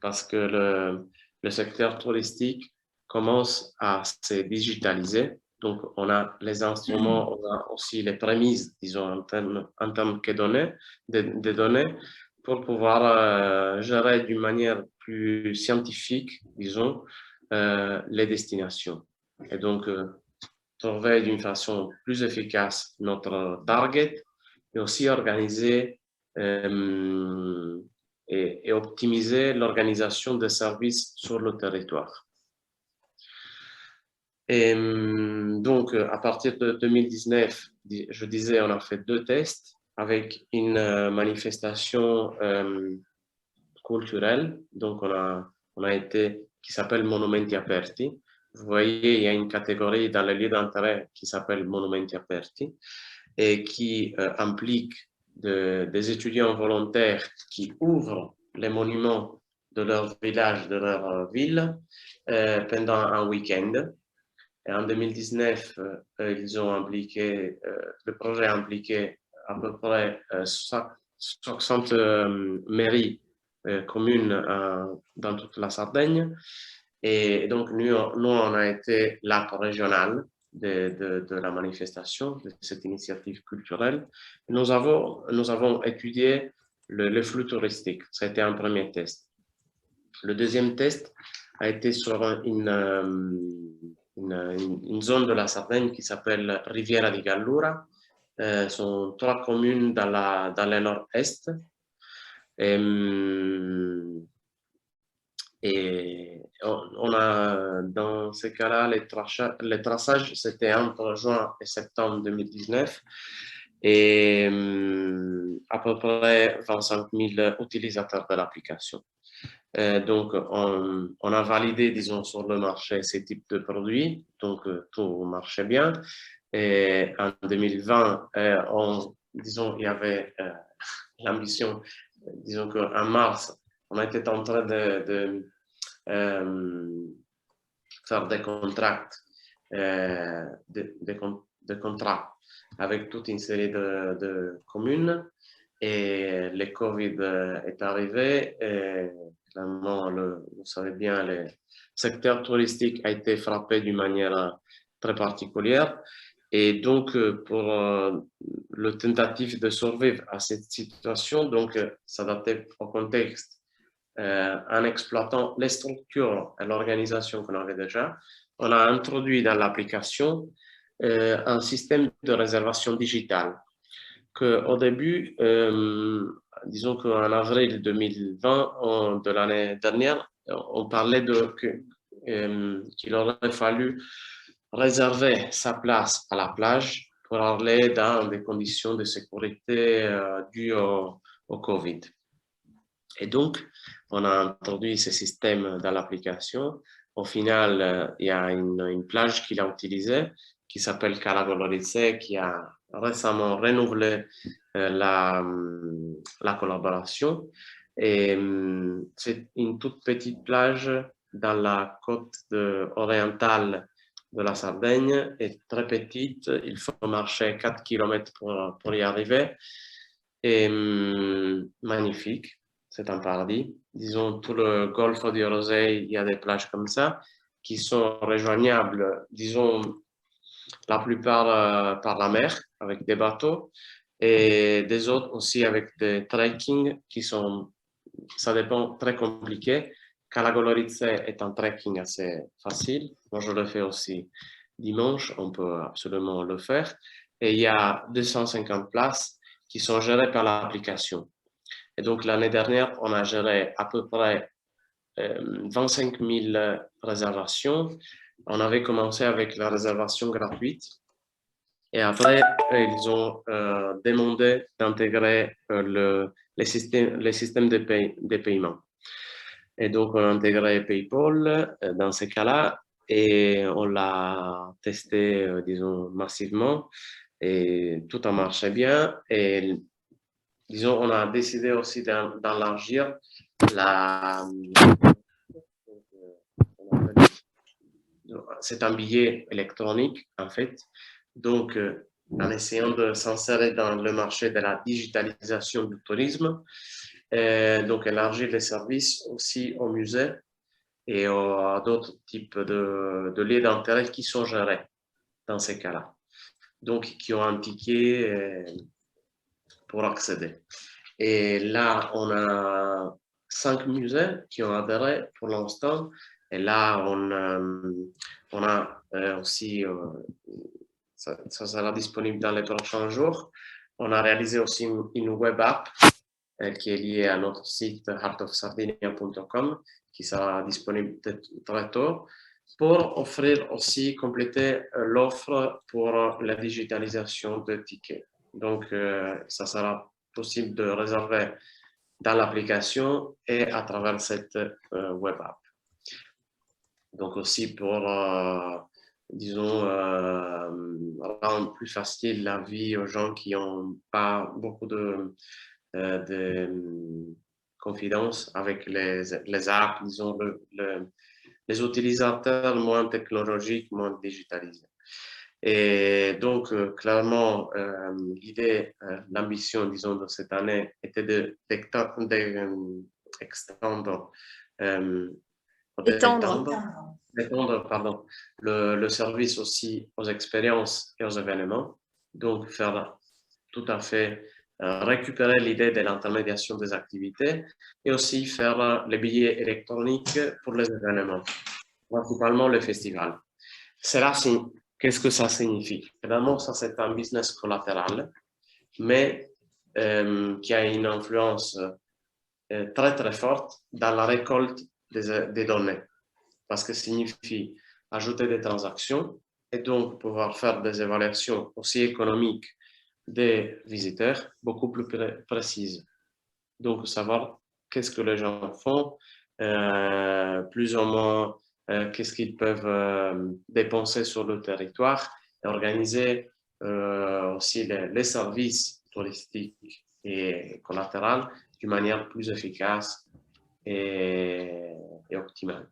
Parce que le secteur touristique commence à se digitaliser. Donc, on a les instruments, on a aussi les prémices, disons, en termes de données, pour pouvoir gérer d'une manière plus scientifique, disons, les destinations. Et donc, trouver d'une façon plus efficace notre target et aussi organiser et optimiser l'organisation des services sur le territoire. Et donc, à partir de 2019, je disais, on a fait 2 tests avec une manifestation culturelle. Donc, on a été, qui s'appelle Monumenti Aperti. Vous voyez, il y a une catégorie dans les lieux d'intérêt qui s'appelle Monumenti Aperti et qui implique des étudiants volontaires qui ouvrent les monuments de leur village, de leur ville, pendant un week-end. Et en 2019, ils ont impliqué, le projet a impliqué à peu près 60 mairies communes dans toute la Sardaigne. Et donc, nous, on a été l'arc régional de la manifestation, de cette initiative culturelle. Nous avons étudié le flux touristique. Ça a été un premier test. Le deuxième test a été sur une zone de la Sardaigne qui s'appelle Riviera di Gallura. Ce sont 3 communes dans le nord-est. Et on a, dans ces cas-là, les traçages, c'était entre juin et septembre 2019. et à peu près 25 000 utilisateurs de l'application. Donc, on a validé, disons, sur le marché ces types de produits, donc tout marchait bien. Et en 2020, disons, il y avait l'ambition, disons qu'en mars, on était en train de faire des contrats, des contrats avec toute une série de communes. Et le Covid est arrivé et clairement, vous savez bien, le secteur touristique a été frappé d'une manière très particulière. Et donc, pour le tentative de survivre à cette situation, donc s'adapter au contexte en exploitant les structures et l'organisation qu'on avait déjà, on a introduit dans l'application un système de réservation digitale. Qu'au début, disons qu'en avril 2020 de l'année dernière, on parlait qu'il aurait fallu réserver sa place à la plage pour aller dans des conditions de sécurité dues au Covid. Et donc, on a introduit ce système dans l'application. Au final, il y a une plage qu'il a utilisée qui s'appelle Cala Golorizze, qui a récemment renouvelé la collaboration. Et c'est une toute petite plage dans la côte orientale de la Sardaigne, est très petite. Il faut marcher 4 km pour y arriver. Et magnifique, c'est un paradis. Disons, tout le golfe du Rosey, il y a des plages comme ça qui sont rejoignables, disons, la plupart par la mer avec des bateaux et des autres aussi avec des trekking qui sont, ça dépend, très compliqués. Cala Golorizze est un trekking assez facile. Moi, je le fais aussi dimanche, on peut absolument le faire. Et il y a 250 places qui sont gérées par l'application. Et donc, l'année dernière, on a géré à peu près 25 000 réservations. On avait commencé avec la réservation gratuite. Et après, ils ont demandé d'intégrer les systèmes de paiement. Et donc, on a intégré PayPal dans ces cas-là et on l'a testé, disons, massivement et tout a marché bien. Et disons, on a décidé aussi d'élargir c'est un billet électronique, en fait. Donc, en essayant de s'insérer dans le marché de la digitalisation du tourisme, donc élargir les services aussi aux musées et à d'autres types de lieux d'intérêt qui sont gérés dans ces cas-là. Donc, qui ont un ticket pour accéder. Et là, on a 5 musées qui ont adhéré pour l'instant. Et là, on a aussi, ça sera disponible dans les prochains jours. On a réalisé aussi une web app qui est liée à notre site heartofsardinia.com qui sera disponible très tôt pour offrir aussi, compléter l'offre pour la digitalisation de tickets. Donc, ça sera possible de réserver dans l'application et à travers cette web app. Donc aussi pour, disons, rendre plus facile la vie aux gens qui n'ont pas beaucoup de confidence avec les apps, disons, les utilisateurs moins technologiques, moins digitalisés. Et donc, clairement, l'idée, l'ambition, disons, de cette année était d'étendre le service aussi aux expériences et aux événements. Donc, faire tout à fait récupérer l'idée de l'intermédiation des activités et aussi faire les billets électroniques pour les événements, principalement les festivals. Qu'est-ce que ça signifie? Évidemment, ça c'est un business collatéral, mais qui a une influence très très forte dans la récolte des données, parce que ça signifie ajouter des transactions et donc pouvoir faire des évaluations aussi économiques des visiteurs beaucoup plus précise. Donc, savoir qu'est-ce que les gens font, plus ou moins qu'est-ce qu'ils peuvent dépenser sur le territoire et organiser aussi les services touristiques et collatéraux d'une manière plus efficace et optimale.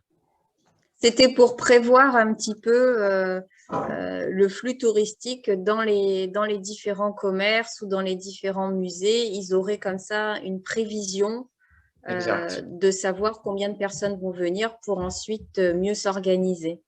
C'était pour prévoir un petit peu le flux touristique dans les différents commerces ou dans les différents musées. Ils auraient comme ça une prévision de savoir combien de personnes vont venir pour ensuite mieux s'organiser.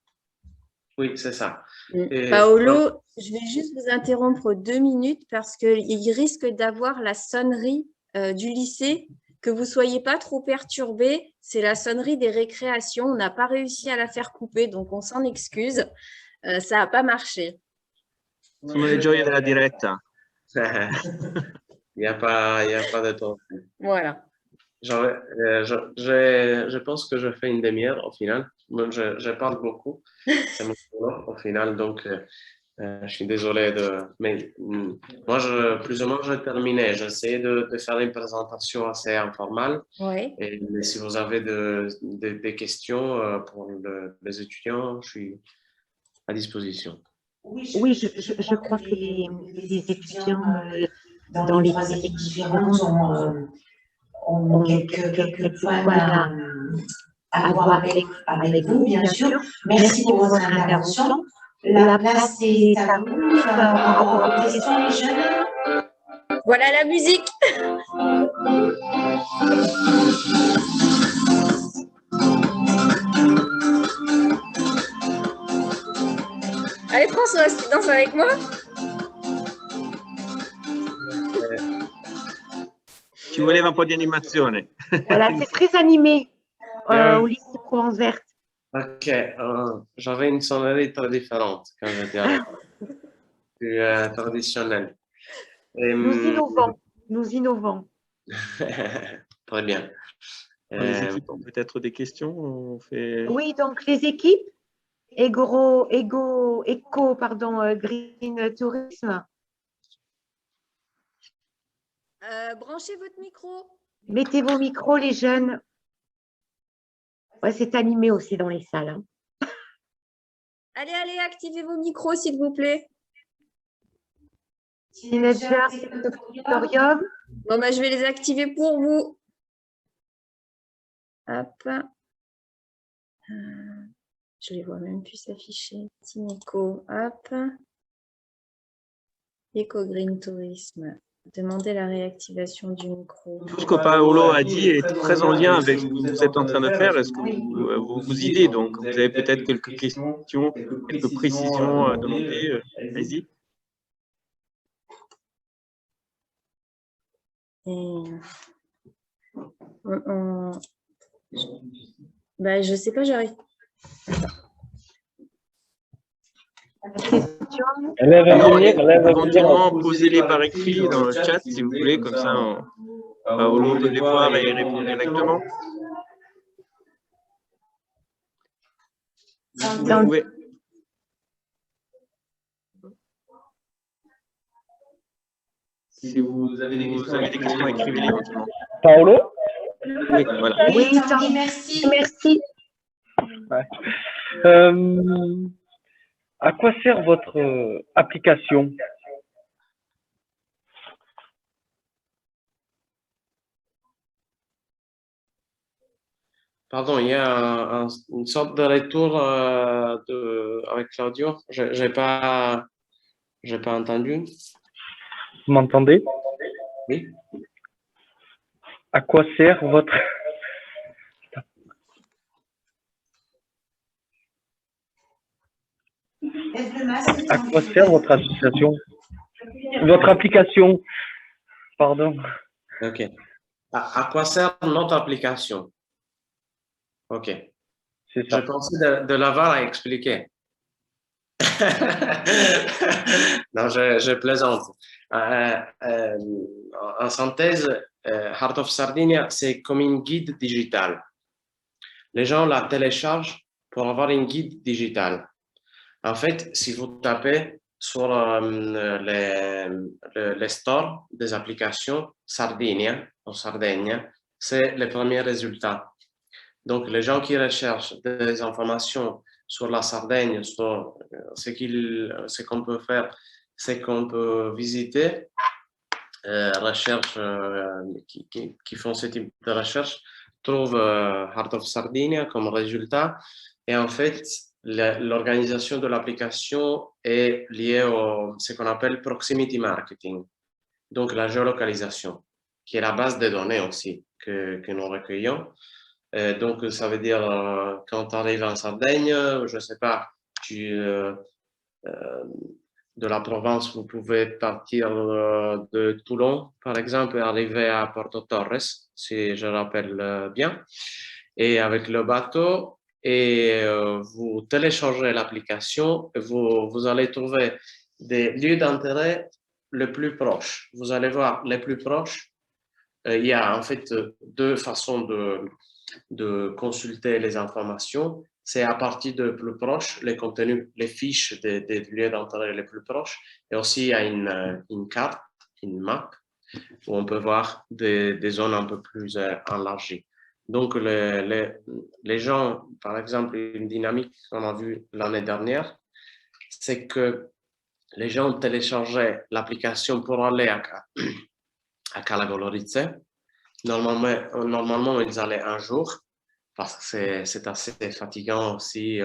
Oui, c'est ça. Et Paolo, je vais juste vous interrompre 2 minutes parce qu'il risque d'avoir la sonnerie du lycée. Que vous ne soyez pas trop perturbés, c'est la sonnerie des récréations. On n'a pas réussi à la faire couper, donc on s'en excuse. Ça n'a pas marché. Sono le gioie della diretta. Il n'y a pas de temps. Voilà. Je pense que je fais une demi-heure au final. Je parle beaucoup. C'est mon boulot au final, donc je suis désolé mais moi, plus ou moins, je terminais. J'essayais de faire une présentation assez informelle. Oui. Mais si vous avez des questions pour les étudiants, je suis à disposition. Oui, je crois que les étudiants dans les pays différents ont quelques points à voir avec vous, bien sûr. Merci pour votre intervention. La place est à vous par rapport aux questions, les jeunes. Voilà la musique. Allez François, tu danses avec moi? Ci voleva un po' di animazione. Voilà, c'est très animé au lycée Provence Verte. Ok, j'avais une sonnerie très différente quand j'étais à l'école, plus traditionnelle. Nous innovons. Très bien. Les équipes ont peut-être des questions. Oui, donc les équipes, Green Tourisme. Branchez votre micro. Mettez vos micros, les jeunes. Ouais, c'est animé aussi dans les salles. Hein. Allez, activez vos micros, s'il vous plaît. Teenager, Auditorium. Bon, je vais les activer pour vous. Hop. Je les vois même plus s'afficher. Tinico, hop. Eco Green Tourisme. Demandez la réactivation du micro. Tout ce que Paolo a dit est très en lien avec ce que vous êtes en train de faire et ce que vos idées. Donc, vous avez peut-être quelques questions, quelques précisions à demander. Allez-y. Je ne sais pas, j'arrive. Éventuellement, posez-les par écrit dans le chat, si vous voulez, comme ça, Paolo peut les voir et répondre directement. Vous pouvez... Si vous avez des questions, écrivez-les éventuellement. Paolo? Oui, voilà. Oui, merci. Merci. Ouais. À quoi sert votre application? Pardon, il y a une sorte de retour avec Claudio. Je n'ai pas entendu. Vous m'entendez? Oui. À quoi sert votre... À quoi sert votre association? Votre application? Pardon. Ok. À quoi sert notre application? Ok. C'est ça. Je pensais de l'avoir à expliquer. Non, je plaisante. En synthèse, Heart of Sardinia, c'est comme une guide digitale. Les gens la téléchargent pour avoir une guide digitale. En fait, si vous tapez sur les stores des applications Sardinia, en Sardaigne, c'est les premiers résultats. Donc, les gens qui recherchent des informations sur la Sardaigne, sur ce qu'on peut faire, ce qu'on peut visiter, recherche, qui font ce type de recherche, trouvent Heart of Sardinia comme résultat. Et en fait, l'organisation de l'application est liée à ce qu'on appelle proximity marketing, donc la géolocalisation, qui est la base de données aussi que nous recueillons. Donc, ça veut dire, quand tu arrives en Sardaigne, je ne sais pas, de la Provence, vous pouvez partir de Toulon, par exemple, et arriver à Porto Torres, si je rappelle bien, et avec le bateau, et vous téléchargez l'application, et vous allez trouver des lieux d'intérêt les plus proches. Vous allez voir les plus proches. Il y a en fait deux façons de consulter les informations. C'est à partir de plus proches, les contenus, les fiches des lieux d'intérêt les plus proches. Et aussi, il y a une carte, une map, où on peut voir des zones un peu plus élargies. Donc, les gens, par exemple, une dynamique qu'on a vue l'année dernière, c'est que les gens téléchargeaient l'application pour aller à Cala Goloritze. Normalement, ils allaient un jour, parce que c'est assez fatigant aussi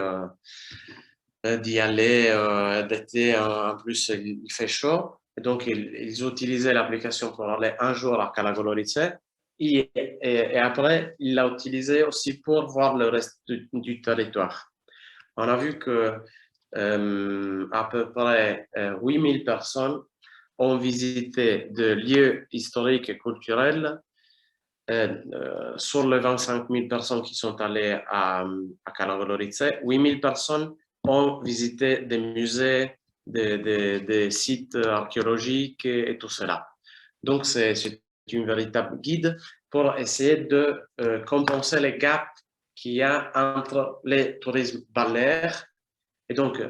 d'y aller d'été. En plus, il fait chaud. Et donc, ils utilisaient l'application pour aller un jour à Cala Goloritze. Et après, ils l'ont utilisé aussi pour voir le reste du territoire. On a vu que à peu près 8000 personnes ont visité des lieux historiques et culturels. Sur les 25 000 personnes qui sont allées à Cala Goloritze, 8 000 personnes ont visité des musées, des sites archéologiques et tout cela. Donc, c'est une véritable guide pour essayer de compenser les gaps qu'il y a entre les tourismes balnéaires et donc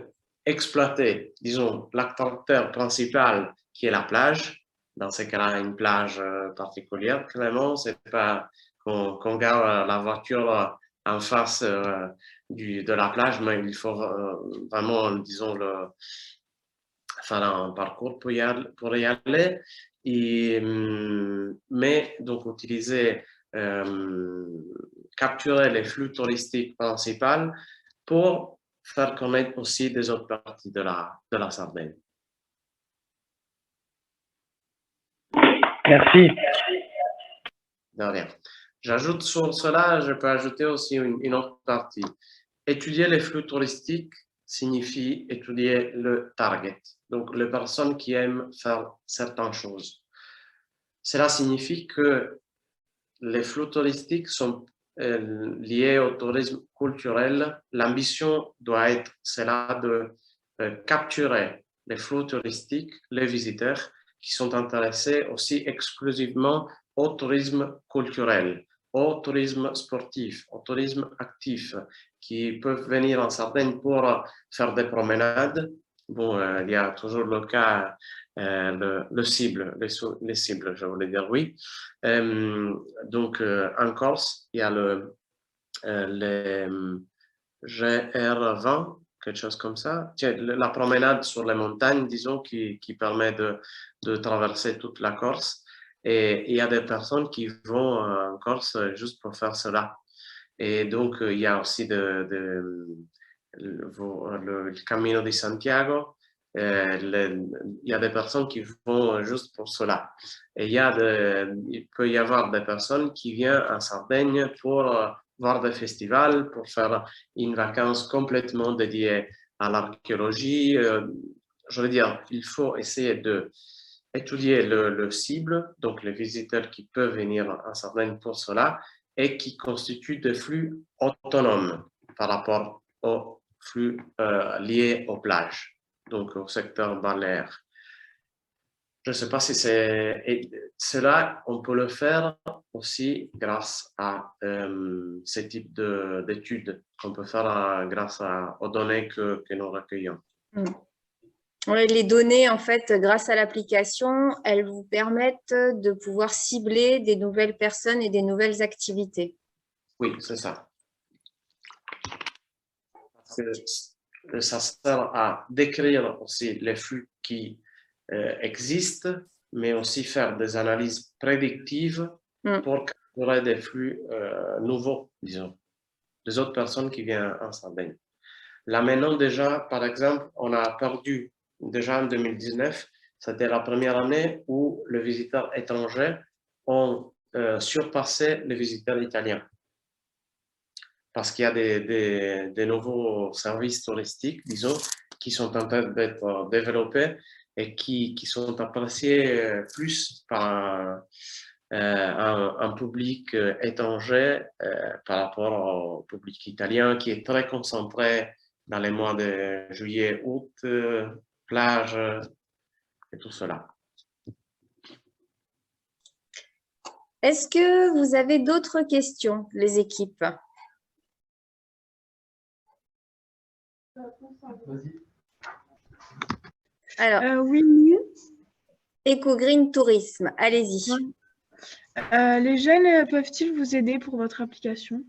exploiter, disons, l'acteur principal qui est la plage. Dans ce cas-là, une plage particulière, clairement, c'est pas qu'on garde la voiture en face de la plage, mais il faut vraiment, disons, faire un parcours pour y aller. Mais donc, capturer les flux touristiques principaux pour faire connaître aussi des autres parties de la Sardaigne. Merci. De rien. J'ajoute sur cela, je peux ajouter aussi une autre partie. Étudier les flux touristiques signifie étudier le target, donc les personnes qui aiment faire certaines choses. Cela signifie que les flux touristiques sont liés au tourisme culturel. L'ambition doit être cela de capturer les flux touristiques, les visiteurs qui sont intéressés aussi exclusivement au tourisme culturel, au tourisme sportif, au tourisme actif, qui peuvent venir en Sardaigne pour faire des promenades. Bon, il y a toujours le cas, les cibles, je voulais dire oui. Donc, en Corse, il y a le GR20, quelque chose comme ça. La promenade sur les montagnes, disons, qui permet de traverser toute la Corse. Et il y a des personnes qui vont en Corse juste pour faire cela. Et donc, il y a aussi le Camino de Santiago. Il y a des personnes qui vont juste pour cela. Et il peut y avoir des personnes qui viennent en Sardaigne pour voir des festivals, pour faire une vacance complètement dédiée à l'archéologie. Je veux dire, il faut essayer d'étudier le cible, donc les visiteurs qui peuvent venir en Sardaigne pour cela, et qui constituent des flux autonomes par rapport aux flux liés aux plages, donc au secteur balnéaire. Je ne sais pas si cela, on peut le faire aussi grâce à ce type d'études qu'on peut faire grâce aux données que nous recueillons. Oui, les données, en fait, grâce à l'application, elles vous permettent de pouvoir cibler des nouvelles personnes et des nouvelles activités. Oui, c'est ça. Parce que ça sert à décrire aussi les flux qui existent, mais aussi faire des analyses prédictives pour capturer des flux nouveaux, disons, des autres personnes qui viennent en Sardaigne. Là maintenant déjà, par exemple, on a perdu déjà en 2019, c'était la première année où les visiteurs étrangers ont surpassé les visiteurs italiens. Parce qu'il y a des nouveaux services touristiques, disons, qui sont en train d'être développés et qui sont appréciés plus par un public étranger par rapport au public italien qui est très concentré dans les mois de juillet, août, plage et tout cela. Est-ce que vous avez d'autres questions, les équipes? Alors, oui. EcoGreen Tourisme, allez-y. Les jeunes peuvent-ils vous aider pour votre application?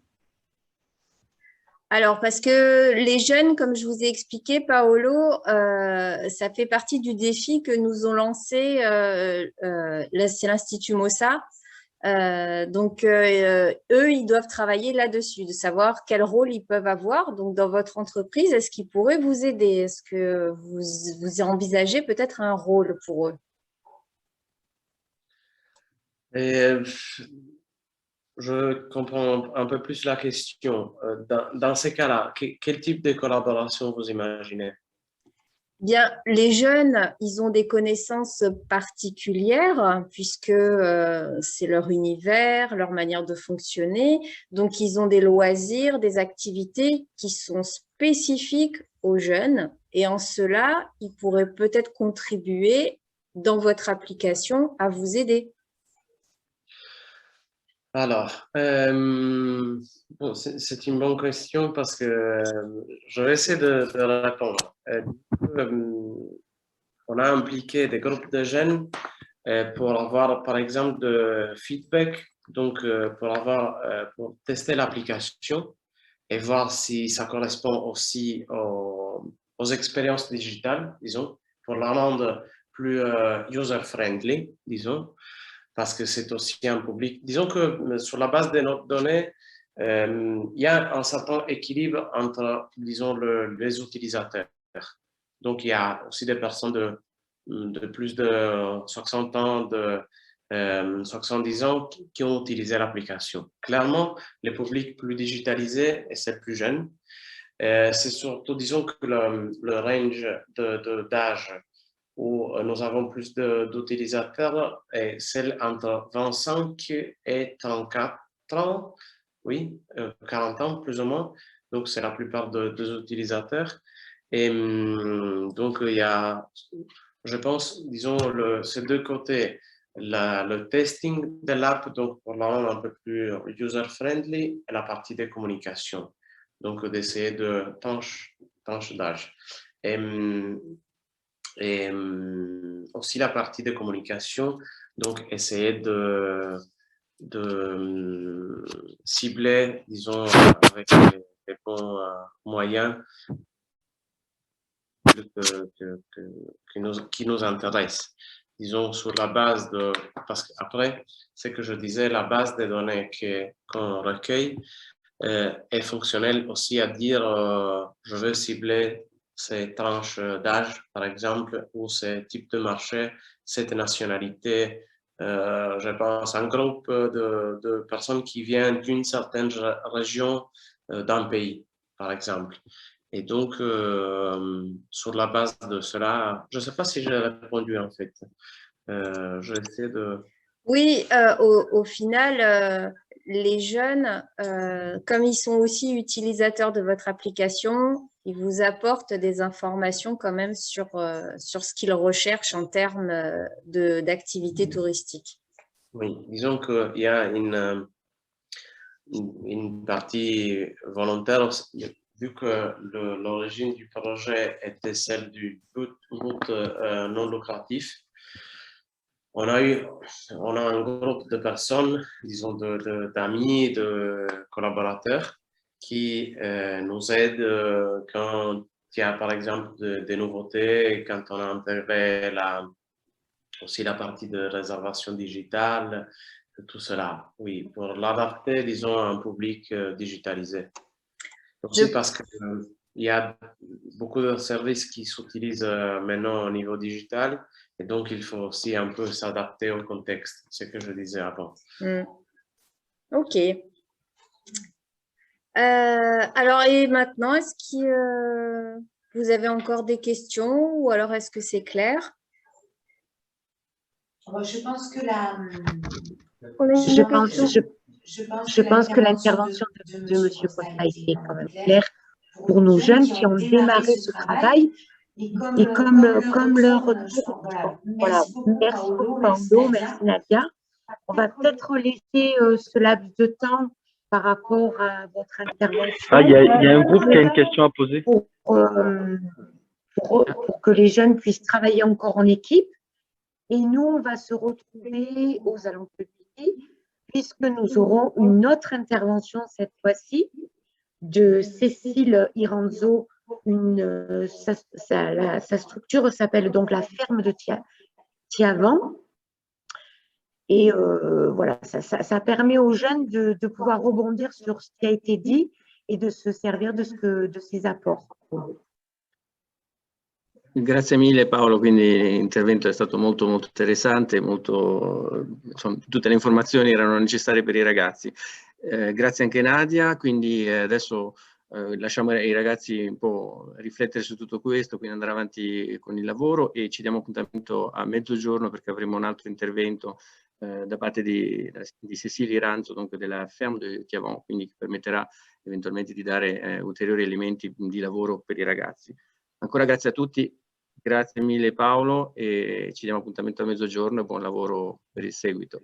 Alors, parce que les jeunes, comme je vous ai expliqué, Paolo, ça fait partie du défi que nous ont lancé, c'est l'Institut Mossa. Donc, eux, ils doivent travailler là-dessus, de savoir quel rôle ils peuvent avoir. Donc, dans votre entreprise, est-ce qu'ils pourraient vous aider? Est-ce que vous envisagez peut-être un rôle pour eux? Je comprends un peu plus la question. Dans ces cas-là, quel type de collaboration vous imaginez? Bien, les jeunes, ils ont des connaissances particulières puisque c'est leur univers, leur manière de fonctionner. Donc, ils ont des loisirs, des activités qui sont spécifiques aux jeunes. Et en cela, ils pourraient peut-être contribuer dans votre application à vous aider. Alors, bon, c'est une bonne question parce que je vais essayer de répondre. On a impliqué des groupes de jeunes pour avoir, par exemple, de feedback, donc pour tester l'application et voir si ça correspond aussi aux expériences digitales, disons, pour la rendre plus user-friendly, disons, parce que c'est aussi un public. Disons que sur la base de nos données, il y a un certain équilibre entre, disons, les utilisateurs. Donc, il y a aussi des personnes de plus de 60 ans, de 70 ans qui ont utilisé l'application. Clairement, les publics plus digitalisés et c'est plus jeunes. C'est surtout, disons que le range d'âge où nous avons plus d'utilisateurs est celle entre 25 et 34 ans, oui, 40 ans plus ou moins. Donc, c'est la plupart des utilisateurs. Et donc, il y a, je pense, disons, ces deux côtés, le testing de l'app, donc pour la rendre un peu plus user-friendly, et la partie des communications. Donc, d'essayer de tranche d'âge. Et aussi la partie de communication, donc essayer de cibler, disons, avec les bons moyens qui nous intéressent. Disons, sur la base de... Parce qu'après, ce que je disais, la base des données qu'on recueille est fonctionnelle aussi à dire je veux cibler ces tranches d'âge, par exemple, ou ces types de marché, cette nationalité. Je pense à un groupe de personnes qui viennent d'une certaine région d'un pays, par exemple. Et donc, sur la base de cela, je ne sais pas si j'ai répondu en fait. Je vais essayer de... Oui, au final, les jeunes, comme ils sont aussi utilisateurs de votre application, ils vous apportent des informations quand même sur ce qu'ils recherchent en termes d'activités touristiques. Oui, disons qu'il y a une partie volontaire vu que l'origine du projet était celle du but non lucratif, on a un groupe de personnes, disons d'amis, de collaborateurs qui nous aident quand il y a par exemple des nouveautés, quand on a intégré aussi la partie de réservation digitale, tout cela, oui, pour l'adapter, disons, à un public digitalisé. Aussi parce qu'il y a beaucoup de services qui s'utilisent maintenant au niveau digital, et donc il faut aussi un peu s'adapter au contexte, ce que je disais avant. Ok. Alors, et maintenant, est-ce que vous avez encore des questions ou alors est-ce que c'est clair? Je pense que l'intervention de M. Costa a été quand même claire pour nos jeunes qui ont démarré ce travail. Et comme leur retour, voilà, merci beaucoup Paolo, merci Nadia. On va peut-être laisser ce laps de temps par rapport à votre intervention. Ah, il y a un groupe qui a une question à poser. Pour que les jeunes puissent travailler encore en équipe. Et nous, on va se retrouver aux alentours de midi, puisque nous aurons une autre intervention cette fois-ci de Cécile Iranzo. Sa structure s'appelle donc la ferme de Tiavan. Et voilà, ça permet aux jeunes de pouvoir rebondir sur ce qui a été dit et de se servir de ces apports. Grazie mille Paolo, quindi l'intervento è stato molto interessante, insomma, tutte le informazioni erano necessarie per i ragazzi. Grazie anche Nadia, quindi adesso lasciamo i ragazzi un po' riflettere su tutto questo, quindi andare avanti con il lavoro e ci diamo appuntamento a mezzogiorno perché avremo un altro intervento da parte di Cécile Iranzo, dunque della Ferme de Tiavan, quindi che permetterà eventualmente di dare ulteriori elementi di lavoro per i ragazzi. Ancora grazie a tutti, grazie mille Paolo et ci diamo appuntamento a mezzogiorno e buon lavoro per il seguito.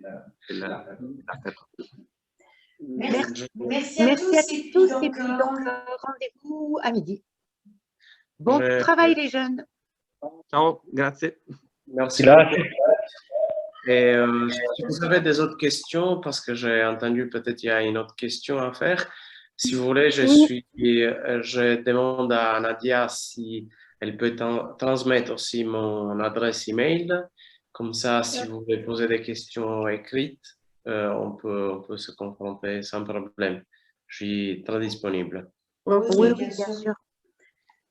Merci à tous et puis donc rendez-vous à midi. Bon travail les jeunes. Ciao, grazie. Merci. Et si vous avez des autres questions, parce que j'ai entendu peut-être il y a une autre question à faire, si vous voulez, je demande à Nadia si elle peut transmettre aussi mon adresse email. Comme ça, si vous voulez poser des questions écrites, on peut se confronter sans problème. Je suis très disponible. Oui, bien sûr.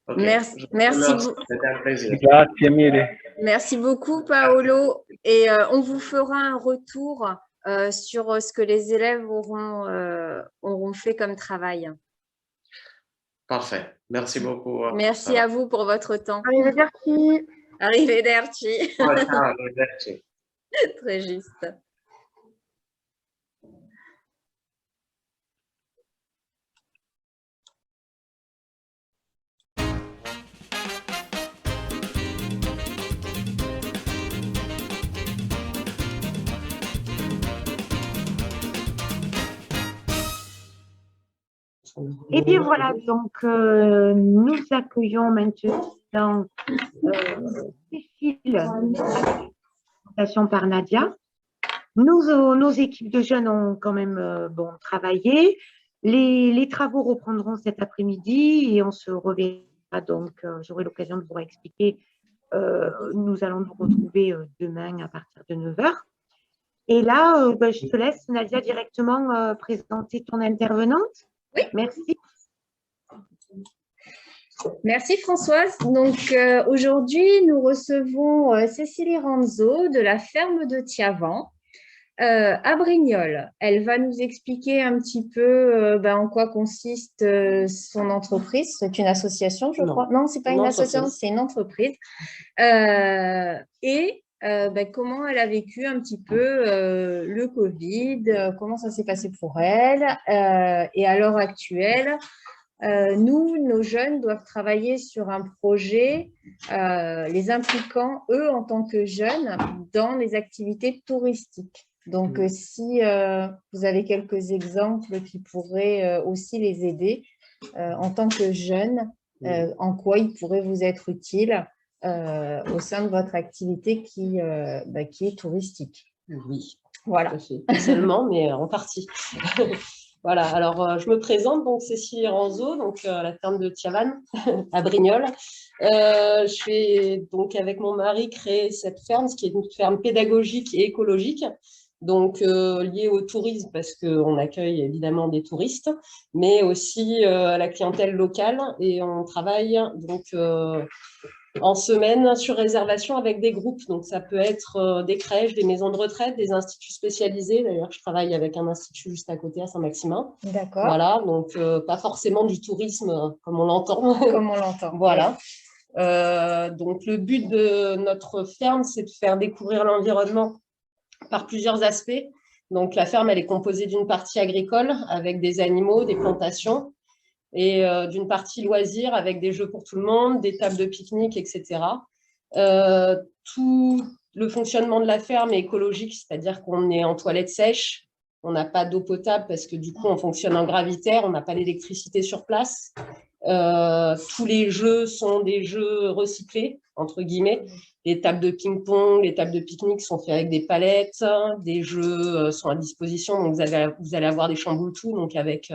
Okay. Merci beaucoup. C'était un plaisir. Merci beaucoup, Paolo. Et on vous fera un retour sur ce que les élèves auront fait comme travail. Parfait. Merci beaucoup. Merci à vous pour votre temps. Arrivederci. Arrivederci. Arrivederci. Très juste. Et bien voilà, donc nous accueillons maintenant Cécile par Nadia. Nos équipes de jeunes ont quand même travaillé. Les travaux reprendront cet après-midi et on se reverra, donc j'aurai l'occasion de vous expliquer. Nous allons nous retrouver demain à partir de 9 h. Et là, je te laisse, Nadia, directement présenter ton intervenante. Oui. Merci. Merci Françoise. Donc aujourd'hui, nous recevons Cécile Iranzo de la ferme de Tiavan à Brignoles. Elle va nous expliquer un petit peu en quoi consiste son entreprise. C'est une association, je crois. Non, ce n'est pas une association, c'est une entreprise. Et comment elle a vécu un petit peu le Covid, comment ça s'est passé pour elle. Et à l'heure actuelle, nos jeunes doivent travailler sur un projet les impliquant, eux, en tant que jeunes, dans les activités touristiques. Donc, si vous avez quelques exemples qui pourraient aussi les aider, en tant que jeune, en quoi il pourrait vous être utile au sein de votre activité qui est touristique. Oui, voilà. Pas seulement, mais en partie. Voilà, alors je me présente, donc Cécile Ranzo, donc à la ferme de Tiavanne, à Brignoles. Je vais donc avec mon mari créer cette ferme, qui est une ferme pédagogique et écologique, donc liée au tourisme, parce qu'on accueille évidemment des touristes, mais aussi à la clientèle locale, et on travaille donc en semaine sur réservation avec des groupes. Donc, ça peut être des crèches, des maisons de retraite, des instituts spécialisés. D'ailleurs, je travaille avec un institut juste à côté, à Saint-Maximin. D'accord. Voilà, donc pas forcément du tourisme comme on l'entend. Comme on l'entend. Voilà. Donc, le but de notre ferme, c'est de faire découvrir l'environnement par plusieurs aspects. Donc, la ferme, elle est composée d'une partie agricole avec des animaux, des plantations, et d'une partie loisirs avec des jeux pour tout le monde, des tables de pique-nique, etc. Tout le fonctionnement de la ferme est écologique, c'est-à-dire qu'on est en toilette sèche, on n'a pas d'eau potable parce que du coup, on fonctionne en gravitaire, on n'a pas d'électricité sur place. Tous les jeux sont des jeux recyclés, entre guillemets. Les tables de ping-pong, les tables de pique-nique sont faites avec des palettes, des jeux sont à disposition, donc vous allez avoir des chamboules tout, donc avec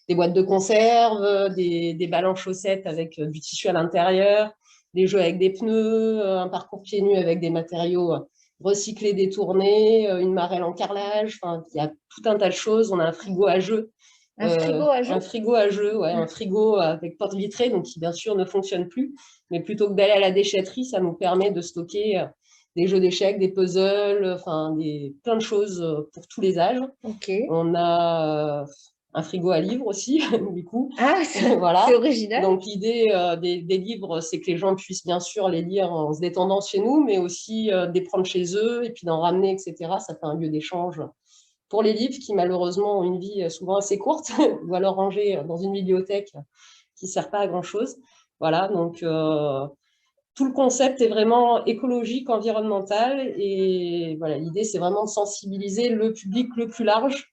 des boîtes de conserve, des balles en chaussettes avec du tissu à l'intérieur, des jeux avec des pneus, un parcours pieds nus avec des matériaux recyclés, détournés, une marelle en carrelage, enfin, il y a tout un tas de choses. On a un frigo à jeux. Un frigo à jeux. Un frigo à jeux, ouais, un frigo avec porte vitrée, donc qui bien sûr ne fonctionne plus. Mais plutôt que d'aller à la déchetterie, ça nous permet de stocker des jeux d'échecs, des puzzles, enfin plein de choses pour tous les âges. Okay. On a un frigo à livres aussi, du coup. Ah, voilà. C'est original. Donc l'idée des livres, c'est que les gens puissent bien sûr les lire en se détendant chez nous, mais aussi de les prendre chez eux et puis d'en ramener, etc. Ça fait un lieu d'échange pour les livres qui malheureusement ont une vie souvent assez courte, ou alors rangés dans une bibliothèque qui ne sert pas à grand-chose. Voilà, donc tout le concept est vraiment écologique, environnemental, et voilà, l'idée c'est vraiment de sensibiliser le public le plus large,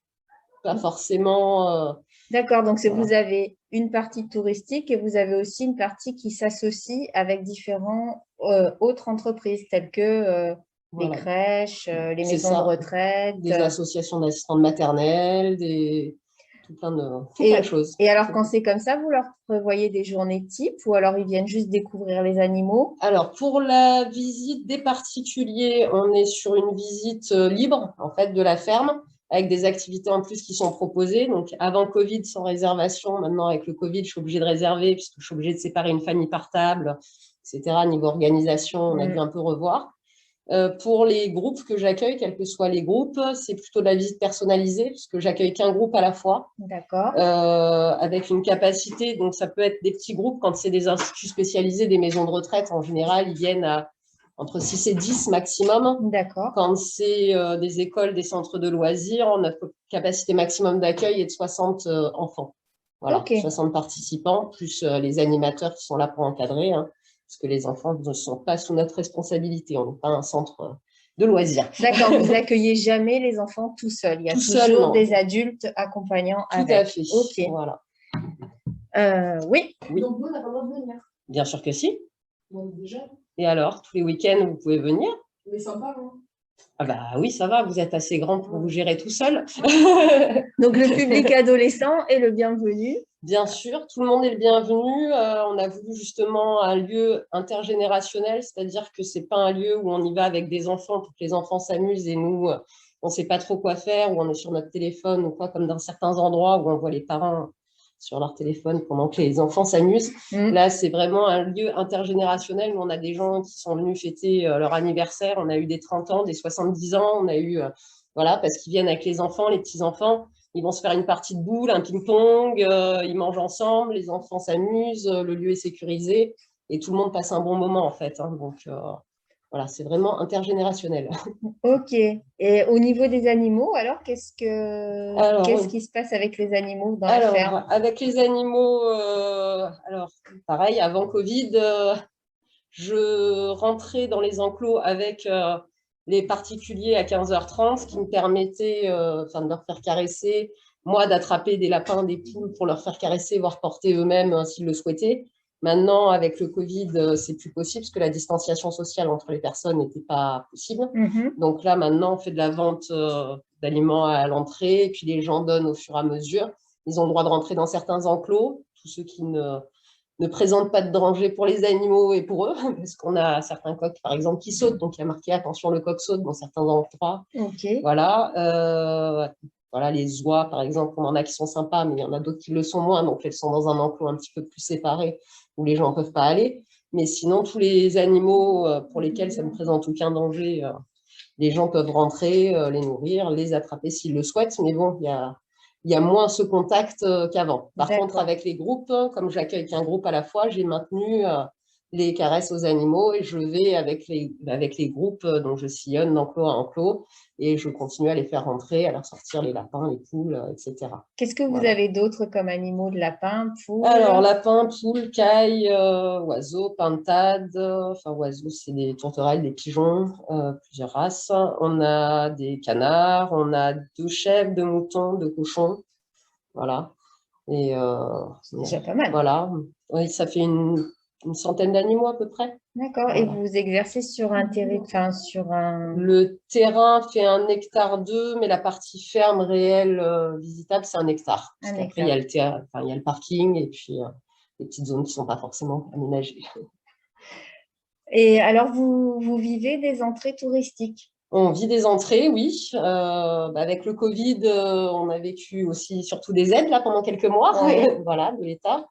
pas forcément… D'accord, donc voilà. Vous avez une partie touristique et vous avez aussi une partie qui s'associe avec différentes autres entreprises telles que… Voilà. Les crèches, les maisons de retraite. Des associations d'assistantes maternelles, tout plein de choses. Et alors, quand c'est comme ça, vous leur prévoyez des journées types ou alors ils viennent juste découvrir les animaux? Alors, pour la visite des particuliers, on est sur une visite libre, en fait, de la ferme, avec des activités en plus qui sont proposées. Donc, avant Covid, sans réservation. Maintenant, avec le Covid, je suis obligée de réserver puisque je suis obligée de séparer une famille par table, etc. Niveau organisation, on a dû un peu revoir. Pour les groupes que j'accueille, quels que soient les groupes, c'est plutôt de la visite personnalisée, puisque j'accueille qu'un groupe à la fois. D'accord. Avec une capacité, donc ça peut être des petits groupes, quand c'est des instituts spécialisés, des maisons de retraite, en général, ils viennent à entre 6 et 10 maximum. D'accord. Quand c'est des écoles, des centres de loisirs, notre capacité maximum d'accueil est de 60 enfants. Voilà, okay. 60 participants, plus les animateurs qui sont là pour encadrer, hein. Parce que les enfants ne sont pas sous notre responsabilité. On n'est pas un centre de loisirs. D'accord, vous n'accueillez jamais les enfants tout seuls. Il y a toujours des adultes accompagnants avec. Tout à fait. Ok. Voilà. Oui. Donc, vous, on n'a pas le droit de venir. Bien sûr que si. Donc, déjà. Et alors, tous les week-ends, vous pouvez venir? Mais sympa, non? Ah bah oui, ça va, vous êtes assez grand pour vous gérer tout seul. Donc, le public adolescent est le bienvenu. Bien sûr, tout le monde est le bienvenu. On a voulu justement un lieu intergénérationnel, c'est-à-dire que ce n'est pas un lieu où on y va avec des enfants pour que les enfants s'amusent et nous, on ne sait pas trop quoi faire, ou on est sur notre téléphone ou quoi, comme dans certains endroits où on voit les parents sur leur téléphone pendant que les enfants s'amusent. Là, c'est vraiment un lieu intergénérationnel où on a des gens qui sont venus fêter leur anniversaire. On a eu des 30 ans, des 70 ans. On a eu, voilà, parce qu'ils viennent avec les enfants, les petits-enfants. Ils vont se faire une partie de boules, un ping-pong, ils mangent ensemble, les enfants s'amusent, le lieu est sécurisé et tout le monde passe un bon moment en fait. Hein. Donc voilà, c'est vraiment intergénérationnel. Ok. Et au niveau des animaux, alors qu'est-ce qui se passe avec les animaux dans la ferme? Avec les animaux, alors pareil, avant Covid, je rentrais dans les enclos avec les particuliers à 15h30, ce qui me permettait de leur faire caresser, moi, d'attraper des lapins, des poules pour leur faire caresser, voire porter eux-mêmes s'ils le souhaitaient. Maintenant, avec le Covid, c'est plus possible parce que la distanciation sociale entre les personnes n'était pas possible. Donc là, maintenant, on fait de la vente d'aliments à l'entrée et puis les gens donnent au fur et à mesure. Ils ont le droit de rentrer dans certains enclos, tous ceux qui ne présentent pas de danger pour les animaux et pour eux, parce qu'on a certains coqs, par exemple, qui sautent. Donc, il y a marqué « Attention, le coq saute » dans certains endroits. Voilà. Voilà, les oies, par exemple, on en a qui sont sympas, mais il y en a d'autres qui le sont moins. Donc, elles sont dans un enclos un petit peu plus séparé où les gens ne peuvent pas aller. Mais sinon, tous les animaux pour lesquels ça ne présente aucun danger, les gens peuvent rentrer, les nourrir, les attraper s'ils le souhaitent. Mais bon, il y a moins ce contact qu'avant. Par contre, avec les groupes, comme j'accueille qu'un groupe à la fois, j'ai maintenu les caresses aux animaux et je vais avec les groupes, donc je sillonne d'enclos à enclos et je continue à les faire rentrer, à leur sortir les lapins, les poules, etc. Qu'est-ce que vous avez d'autre comme animaux de lapins, poules? Alors, lapins, poules, cailles, oiseaux, pintades, enfin oiseaux, c'est des tourterelles, des pigeons, plusieurs races. On a des canards, on a 2 chèvres, 2 moutons, 2 cochons, voilà. Et c'est déjà pas mal. Voilà, oui, ça fait une centaine d'animaux à peu près. D'accord. Et vous exercez sur un terrain, Le terrain fait 1,2 hectare, mais la partie ferme réelle visitable, c'est 1 hectare. Parce qu'après, il y a le parking et puis les petites zones qui ne sont pas forcément aménagées. Et alors, vous vivez des entrées touristiques? On vit des entrées, oui. Avec le Covid, on a vécu aussi surtout des aides là, pendant quelques mois, voilà, de l'État.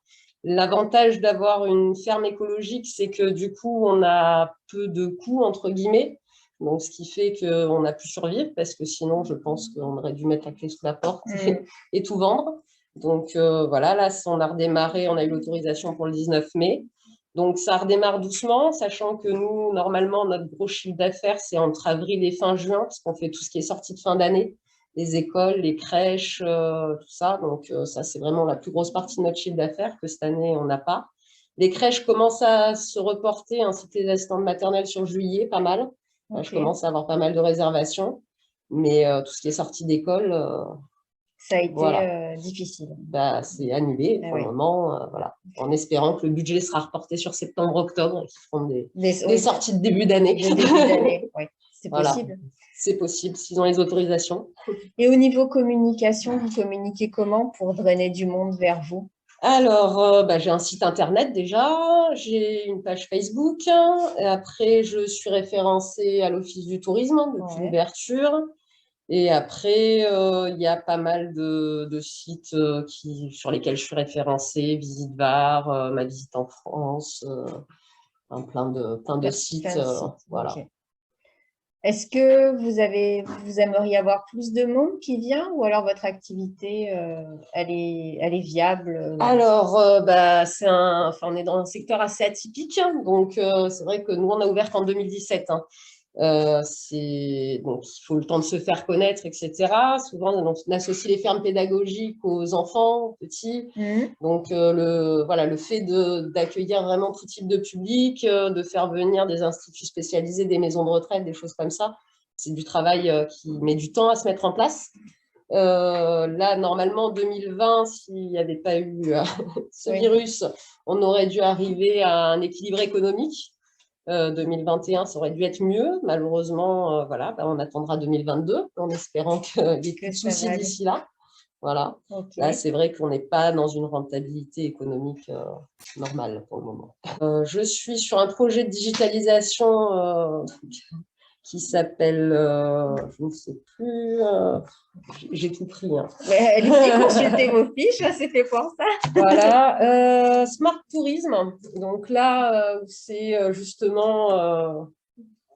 L'avantage d'avoir une ferme écologique, c'est que du coup, on a peu de coûts, entre guillemets. Donc, ce qui fait qu'on a pu survivre, parce que sinon, je pense qu'on aurait dû mettre la clé sous la porte et tout vendre. Donc, voilà, là, on a redémarré, on a eu l'autorisation pour le 19 mai. Donc, ça redémarre doucement, sachant que nous, normalement, notre gros chiffre d'affaires, c'est entre avril et fin juin, parce qu'on fait tout ce qui est sorti de fin d'année. Les écoles, les crèches, tout ça. Donc, ça, c'est vraiment la plus grosse partie de notre chiffre d'affaires que cette année, on n'a pas. Les crèches commencent à se reporter, ainsi que les assistantes maternelles sur juillet, pas mal. Je commence à avoir pas mal de réservations. Mais tout ce qui est sorti d'école… ça a été difficile. C'est annulé pour le moment, voilà. En espérant que le budget sera reporté sur septembre-octobre et qu'ils feront des sorties de début d'année. C'est possible. C'est possible, s'ils ont les autorisations. Et au niveau communication, vous communiquez comment pour drainer du monde vers vous? Alors, j'ai un site internet déjà, j'ai une page Facebook, et après je suis référencée à l'Office du tourisme depuis l'ouverture. Et après, il y a pas mal de sites sur lesquels je suis référencée, Visite Var, Ma Visite en France, plein de sites. Voilà. Est-ce que vous aimeriez avoir plus de monde qui vient ou alors votre activité, elle est viable? Alors, on est dans un secteur assez atypique, donc c'est vrai que nous, on a ouvert qu'en 2017. Donc, il faut le temps de se faire connaître, etc. Souvent, on associe les fermes pédagogiques aux enfants, aux petits. Donc, le fait d'accueillir vraiment tout type de public, de faire venir des instituts spécialisés, des maisons de retraite, des choses comme ça, c'est du travail qui met du temps à se mettre en place. Là, normalement, 2020, s'il n'y avait pas eu ce virus, on aurait dû arriver à un équilibre économique. 2021, ça aurait dû être mieux. Malheureusement, on attendra 2022 en espérant qu'il n'y ait plus de soucis d'ici là. Voilà. Là, c'est vrai qu'on n'est pas dans une rentabilité économique normale pour le moment. Je suis sur un projet de digitalisation qui s'appelle, je ne sais plus, j'ai tout pris. Allez-y, consultez vos fiches, c'était pour ça. Voilà, Smart Tourisme. Donc là, c'est justement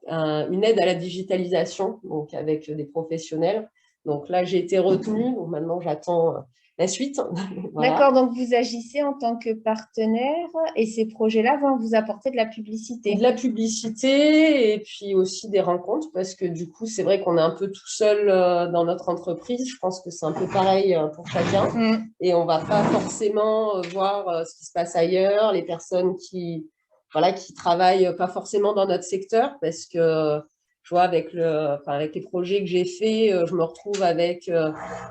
une aide à la digitalisation, donc avec des professionnels. Donc là, j'ai été retenue, donc maintenant j'attends la suite. Voilà. D'accord, donc vous agissez en tant que partenaire et ces projets-là vont vous apporter de la publicité. De la publicité et puis aussi des rencontres parce que du coup, c'est vrai qu'on est un peu tout seul dans notre entreprise. Je pense que c'est un peu pareil pour chacun et on ne va pas forcément voir ce qui se passe ailleurs, les personnes qui travaillent pas forcément dans notre secteur parce que tu vois, avec les projets que j'ai faits, je me retrouve avec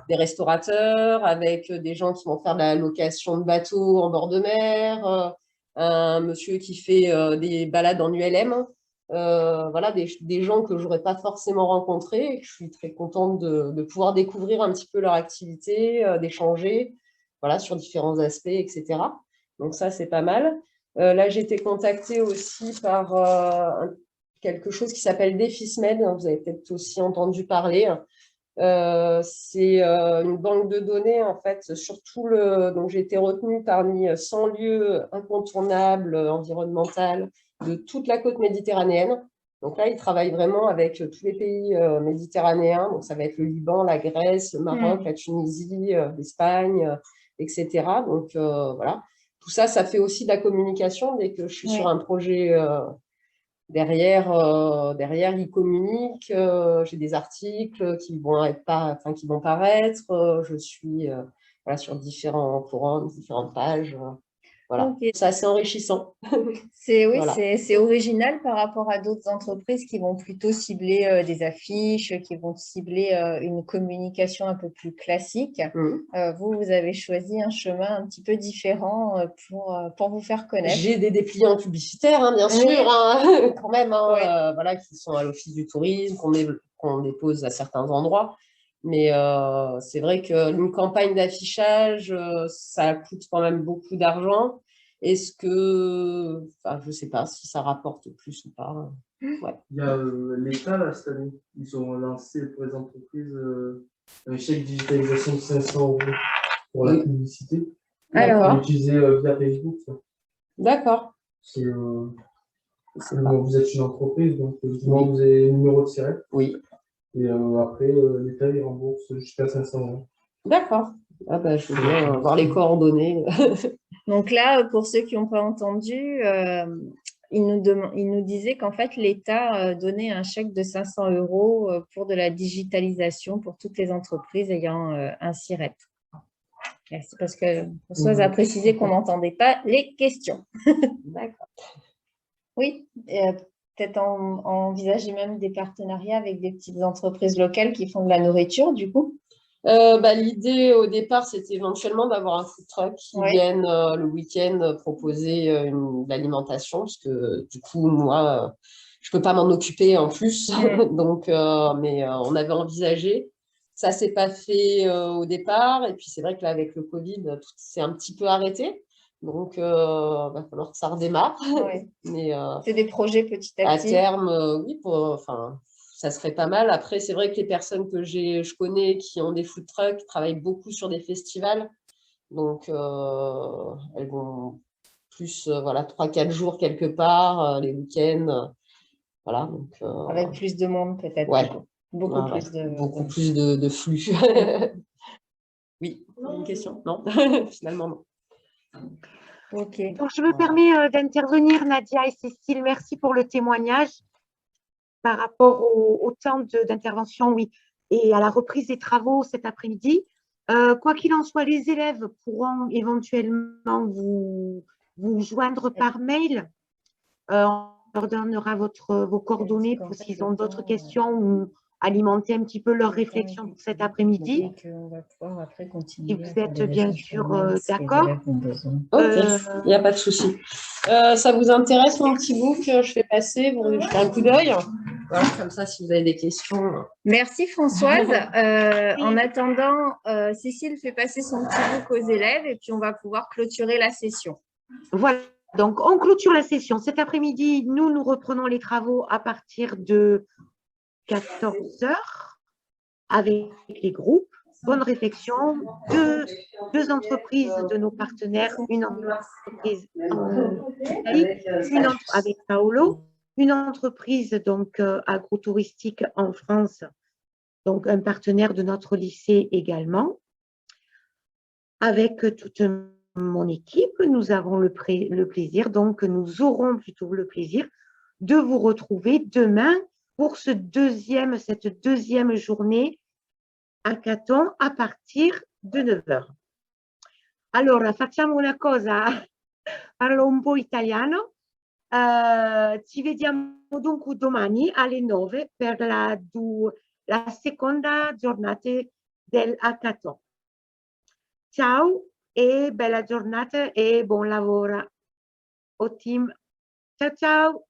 des restaurateurs, avec des gens qui vont faire de la location de bateaux en bord de mer, un monsieur qui fait des balades en ULM. Voilà, des gens que je n'aurais pas forcément rencontrés et que je suis très contente de pouvoir découvrir un petit peu leur activité, d'échanger, voilà, sur différents aspects, etc. Donc ça, c'est pas mal. Là, j'ai été contactée aussi par quelque chose qui s'appelle Defismed. Vous avez peut-être aussi entendu parler. C'est une banque de données, en fait, sur tout le… Donc, j'ai été retenue parmi 100 lieux incontournables environnementaux de toute la côte méditerranéenne. Donc là, ils travaillent vraiment avec tous les pays méditerranéens. Donc, ça va être le Liban, la Grèce, le Maroc, la Tunisie, l'Espagne, etc. Donc, voilà. Tout ça, ça fait aussi de la communication. Dès que je suis sur un projet… Derrière, ils communiquent. J'ai des articles qui vont paraître. Je suis voilà, sur différents forums, différentes pages. Voilà, c'est assez enrichissant. Voilà. C'est original par rapport à d'autres entreprises qui vont plutôt cibler des affiches, qui vont cibler une communication un peu plus classique. Vous avez choisi un chemin un petit peu différent pour vous faire connaître. J'ai des dépliants publicitaires, hein, bien sûr, hein, quand même, hein, voilà, qui sont à l'Office du tourisme, qu'on dépose à certains endroits. Mais c'est vrai qu'une campagne d'affichage, ça coûte quand même beaucoup d'argent. Est-ce que, je ne sais pas si ça rapporte plus ou pas. Ouais. Il y a l'État, là, cette année, ils ont lancé pour les entreprises un chèque digitalisation de 500 € pour la publicité. Alors, utilisé via Facebook. D'accord. Vous êtes une entreprise, donc vous avez le numéro de SIRET. Oui. Et après, l'État, il rembourse jusqu'à 500 €. D'accord. Ah bah, je veux bien avoir les coordonnées. Donc là, pour ceux qui n'ont pas entendu, il nous disait qu'en fait, l'État donnait un chèque de 500 € pour de la digitalisation pour toutes les entreprises ayant un SIRET. Merci, parce que Françoise a précisé qu'on n'entendait pas les questions. D'accord. Oui, peut-être envisager même des partenariats avec des petites entreprises locales qui font de la nourriture, du coup. L'idée au départ, c'était éventuellement d'avoir un food truck qui vienne le week-end proposer de l'alimentation, parce que du coup, moi, je ne peux pas m'en occuper en plus. Donc, mais on avait envisagé. Ça ne s'est pas fait au départ. Et puis, c'est vrai que là, avec le Covid, tout s'est un petit peu arrêté. Donc, il va falloir que ça redémarre. Mais c'est des projets petit à petit. À terme, oui, ça serait pas mal. Après, c'est vrai que les personnes que je connais qui ont des food trucks travaillent beaucoup sur des festivals. Donc, elles vont plus 3-4 jours quelque part, les week-ends. Voilà, donc, avec plus de monde peut-être. Ouais. Beaucoup plus de flux. Oui, une question? Non, finalement non. Ok. Donc, je me permets d'intervenir, Nadia et Cécile. Merci pour le témoignage par rapport au temps d'intervention, oui, et à la reprise des travaux cet après-midi. Quoi qu'il en soit, les élèves pourront éventuellement vous joindre par mail. On leur donnera vos coordonnées pour s'ils ont d'autres questions ou alimenter un petit peu leur réflexion pour cet après-midi. Si vous êtes bien sûr d'accord. Ok, il n'y a pas de souci. Ça vous intéresse mon petit book? Je fais passer, vous jetez un coup d'œil. Voilà, comme ça, si vous avez des questions. Merci Françoise. En attendant, Cécile fait passer son petit book aux élèves et puis on va pouvoir clôturer la session. Voilà. Donc, on clôture la session. Cet après-midi, nous reprenons les travaux à partir de 14 h avec les groupes. Bonne réflexion. Deux entreprises de nos partenaires, une entreprise en Italie, une avec Paolo, une entreprise donc agro-touristique en France, donc un partenaire de notre lycée également. Avec toute mon équipe, nous avons le plaisir, donc nous aurons plutôt le plaisir de vous retrouver demain pour cette deuxième journée hackathon à partir de 9 h. Allora, facciamo una cosa, parlo un po' italiano. Ci vediamo dunque domani alle 9 per la seconda giornata del hackathon. Ciao e bella giornata e buon lavoro au team. Ciao ciao!